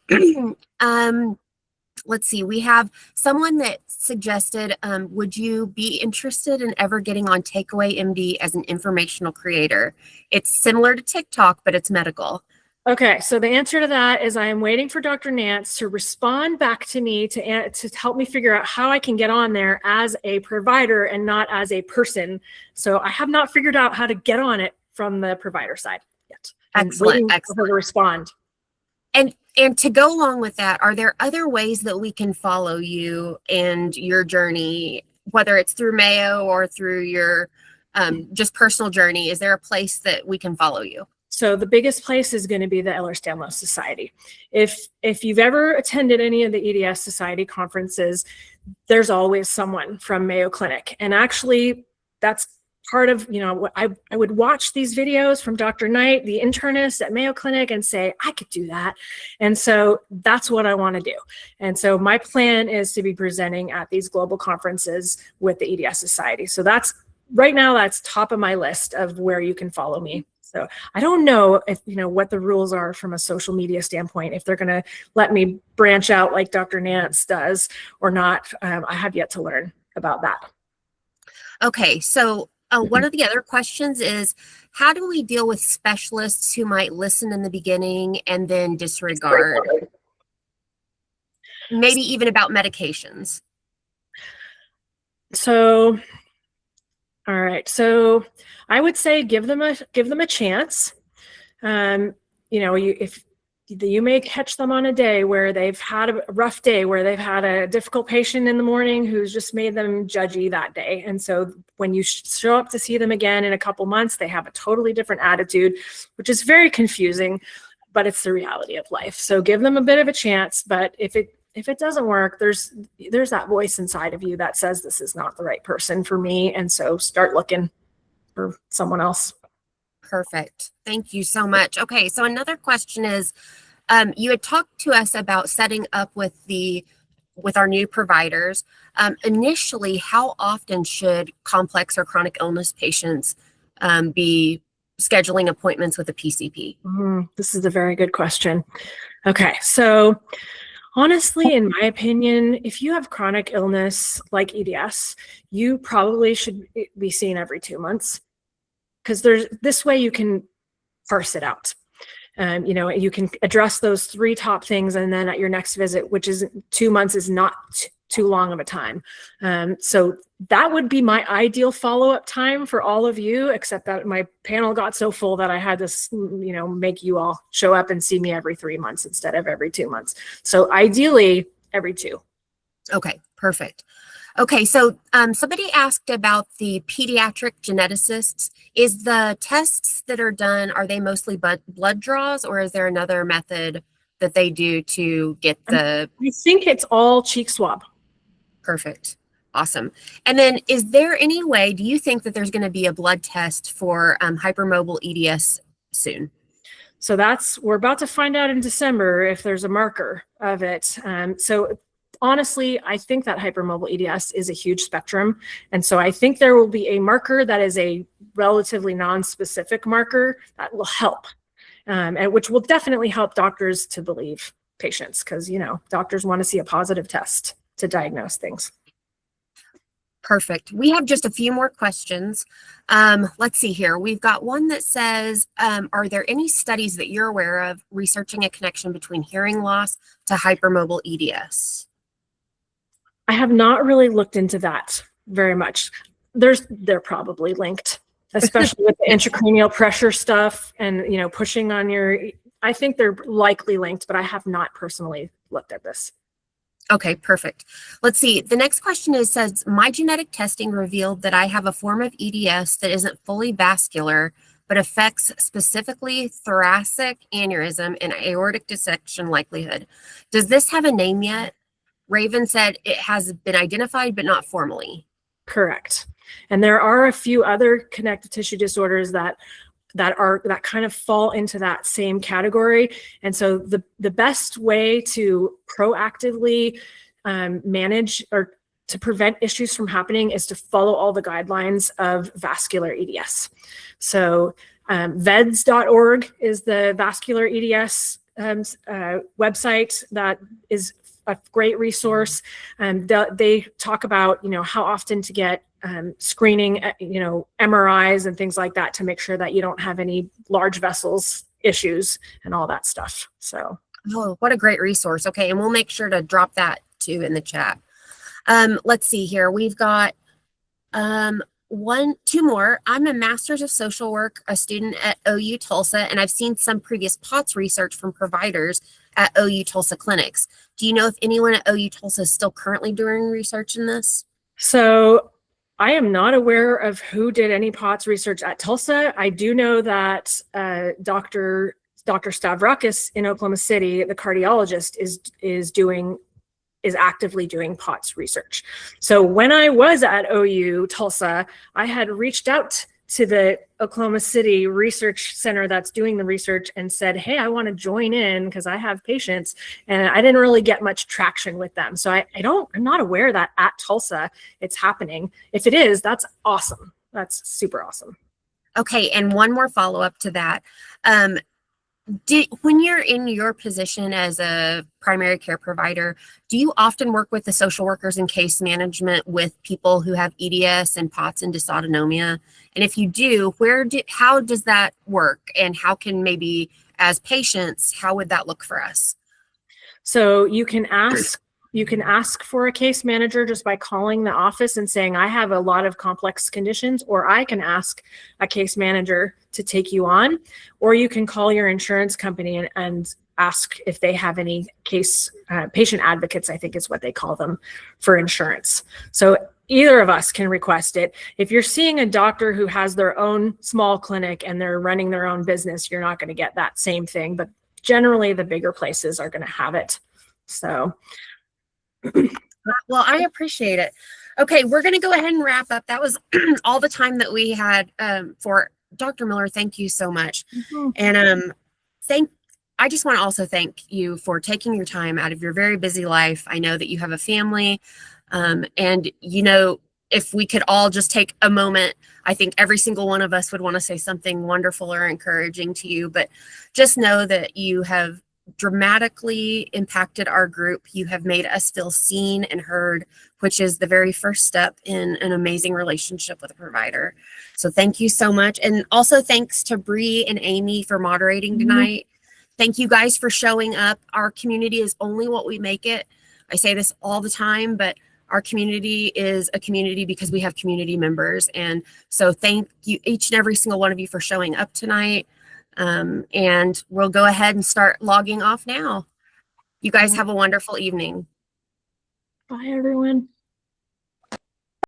[SPEAKER 1] Let's see. We have someone that suggested, would you be interested in ever getting on Takeaway MD as an informational creator? It's similar to TikTok, but it's medical.
[SPEAKER 2] Okay, so the answer to that is I am waiting for Dr. Nance to respond back to me to help me figure out how I can get on there as a provider and not as a person. So I have not figured out how to get on it from the provider side yet.
[SPEAKER 1] Excellent.
[SPEAKER 2] For her to respond.
[SPEAKER 1] And to go along with that, are there other ways that we can follow you and your journey, whether it's through Mayo or through your just personal journey? Is there a place that we can follow you?
[SPEAKER 2] So the biggest place is going to be the Ehler-Danlos Society. If you've ever attended any of the EDS Society conferences, there's always someone from Mayo Clinic. And actually, that's part of, I would watch these videos from Dr. Knight, the internist at Mayo Clinic, and say, I could do that. And so that's what I want to do. And so my plan is to be presenting at these global conferences with the EDS Society. So right now, that's top of my list of where you can follow me. So I don't know if, what the rules are from a social media standpoint, if they're going to let me branch out like Dr. Nance does or not. I have yet to learn about that.
[SPEAKER 1] Okay, so one of the other questions is, how do we deal with specialists who might listen in the beginning and then disregard? Maybe even about medications.
[SPEAKER 2] So, all right. So I would say give them a chance. You may catch them on a day where they've had a rough day, where they've had a difficult patient in the morning who's just made them judgy that day. And so when you show up to see them again in a couple months, they have a totally different attitude, which is very confusing, but it's the reality of life. So give them a bit of a chance. But if it doesn't work, there's that voice inside of you that says this is not the right person for me. And so start looking for someone else.
[SPEAKER 1] Perfect. Thank you so much. Okay, so another question is, you had talked to us about setting up with our new providers. Initially, how often should complex or chronic illness patients be scheduling appointments with a PCP?
[SPEAKER 2] This is a very good question. Okay, so honestly, in my opinion, if you have chronic illness like EDS, you probably should be seen every 2 months. Because this way you can parse it out. You can address those 3 top things, and then at your next visit, which is 2 months, is not too long of a time. So that would be my ideal follow-up time for all of you, except that my panel got so full that I had to, make you all show up and see me every 3 months instead of every 2 months. So ideally, every 2.
[SPEAKER 1] Okay, perfect. Okay, so somebody asked about the pediatric geneticists. Is the tests that are done, are they mostly blood draws, or is there another method that they do to get the...
[SPEAKER 2] I think it's all cheek swab.
[SPEAKER 1] Perfect. Awesome. And then is there any way, do you think that there's going to be a blood test for hypermobile EDS soon?
[SPEAKER 2] So we're about to find out in December if there's a marker of it. So honestly, I think that hypermobile EDS is a huge spectrum. And so I think there will be a marker that is a relatively non-specific marker that will help, and which will definitely help doctors to believe patients because, doctors want to see a positive test to diagnose things.
[SPEAKER 1] Perfect. We have just a few more questions. Let's see here. We've got one that says, are there any studies that you're aware of researching a connection between hearing loss to hypermobile EDS?
[SPEAKER 2] I have not really looked into that very much. They're probably linked, especially with the intracranial pressure stuff and, pushing on I think they're likely linked, but I have not personally looked at this.
[SPEAKER 1] Okay, perfect. Let's see. The next question says, my genetic testing revealed that I have a form of EDS that isn't fully vascular, but affects specifically thoracic aneurysm and aortic dissection likelihood. Does this have a name yet? Raven said it has been identified, but not formally.
[SPEAKER 2] Correct. And there are a few other connective tissue disorders that kind of fall into that same category. And so the best way to proactively manage or to prevent issues from happening is to follow all the guidelines of vascular EDS. So VEDS.org is the vascular EDS website that is a great resource. They talk about, how often to get screening, MRIs and things like that to make sure that you don't have any large vessels issues and all that stuff. So,
[SPEAKER 1] oh, what a great resource. Okay, and we'll make sure to drop that too in the chat. Let's see here. We've got two more. I'm a master's of social work, a student at OU Tulsa, and I've seen some previous POTS research from providers at OU Tulsa clinics. Do you know if anyone at OU Tulsa is still currently doing research in this?
[SPEAKER 2] So I am not aware of who did any POTS research at Tulsa. I do know that Dr. Stavrakis in Oklahoma City, the cardiologist, is actively doing POTS research. So when I was at OU Tulsa, I had reached out to the Oklahoma City Research Center that's doing the research and said, hey, I want to join in because I have patients, and I didn't really get much traction with them. So I'm not aware that at Tulsa it's happening. If it is, that's awesome. That's super awesome.
[SPEAKER 1] Okay, and one more follow-up to that. When you're in your position as a primary care provider, do you often work with the social workers in case management with people who have EDS and POTS and dysautonomia? And if you do, how does that work? And how can maybe as patients, how would that look for us?
[SPEAKER 2] So you can ask for a case manager just by calling the office and saying, I have a lot of complex conditions, or I can ask a case manager to take you on, or you can call your insurance company and ask if they have any patient advocates, I think is what they call them, for insurance. So either of us can request it. If you're seeing a doctor who has their own small clinic and they're running their own business, you're not going to get that same thing, but generally the bigger places are going to have it. So
[SPEAKER 1] well, I appreciate it. Okay, we're going to go ahead and wrap up. That was all the time that we had for Dr. Miller. Thank you so much. Mm-hmm. And I just want to also thank you for taking your time out of your very busy life. I know that you have a family, and if we could all just take a moment, I think every single one of us would want to say something wonderful or encouraging to you, but just know that you have dramatically impacted our group. You have made us feel seen and heard, which is the very first step in an amazing relationship with a provider. So thank you so much. And also thanks to Bree and Amy for moderating tonight. Thank you guys for showing up. Our community is only what we make it. I say this all the time, but our community is a community because we have community members. And so thank you, each and every single one of you, for showing up tonight. And we'll go ahead and start logging off now. You guys have a wonderful evening.
[SPEAKER 2] Bye, everyone.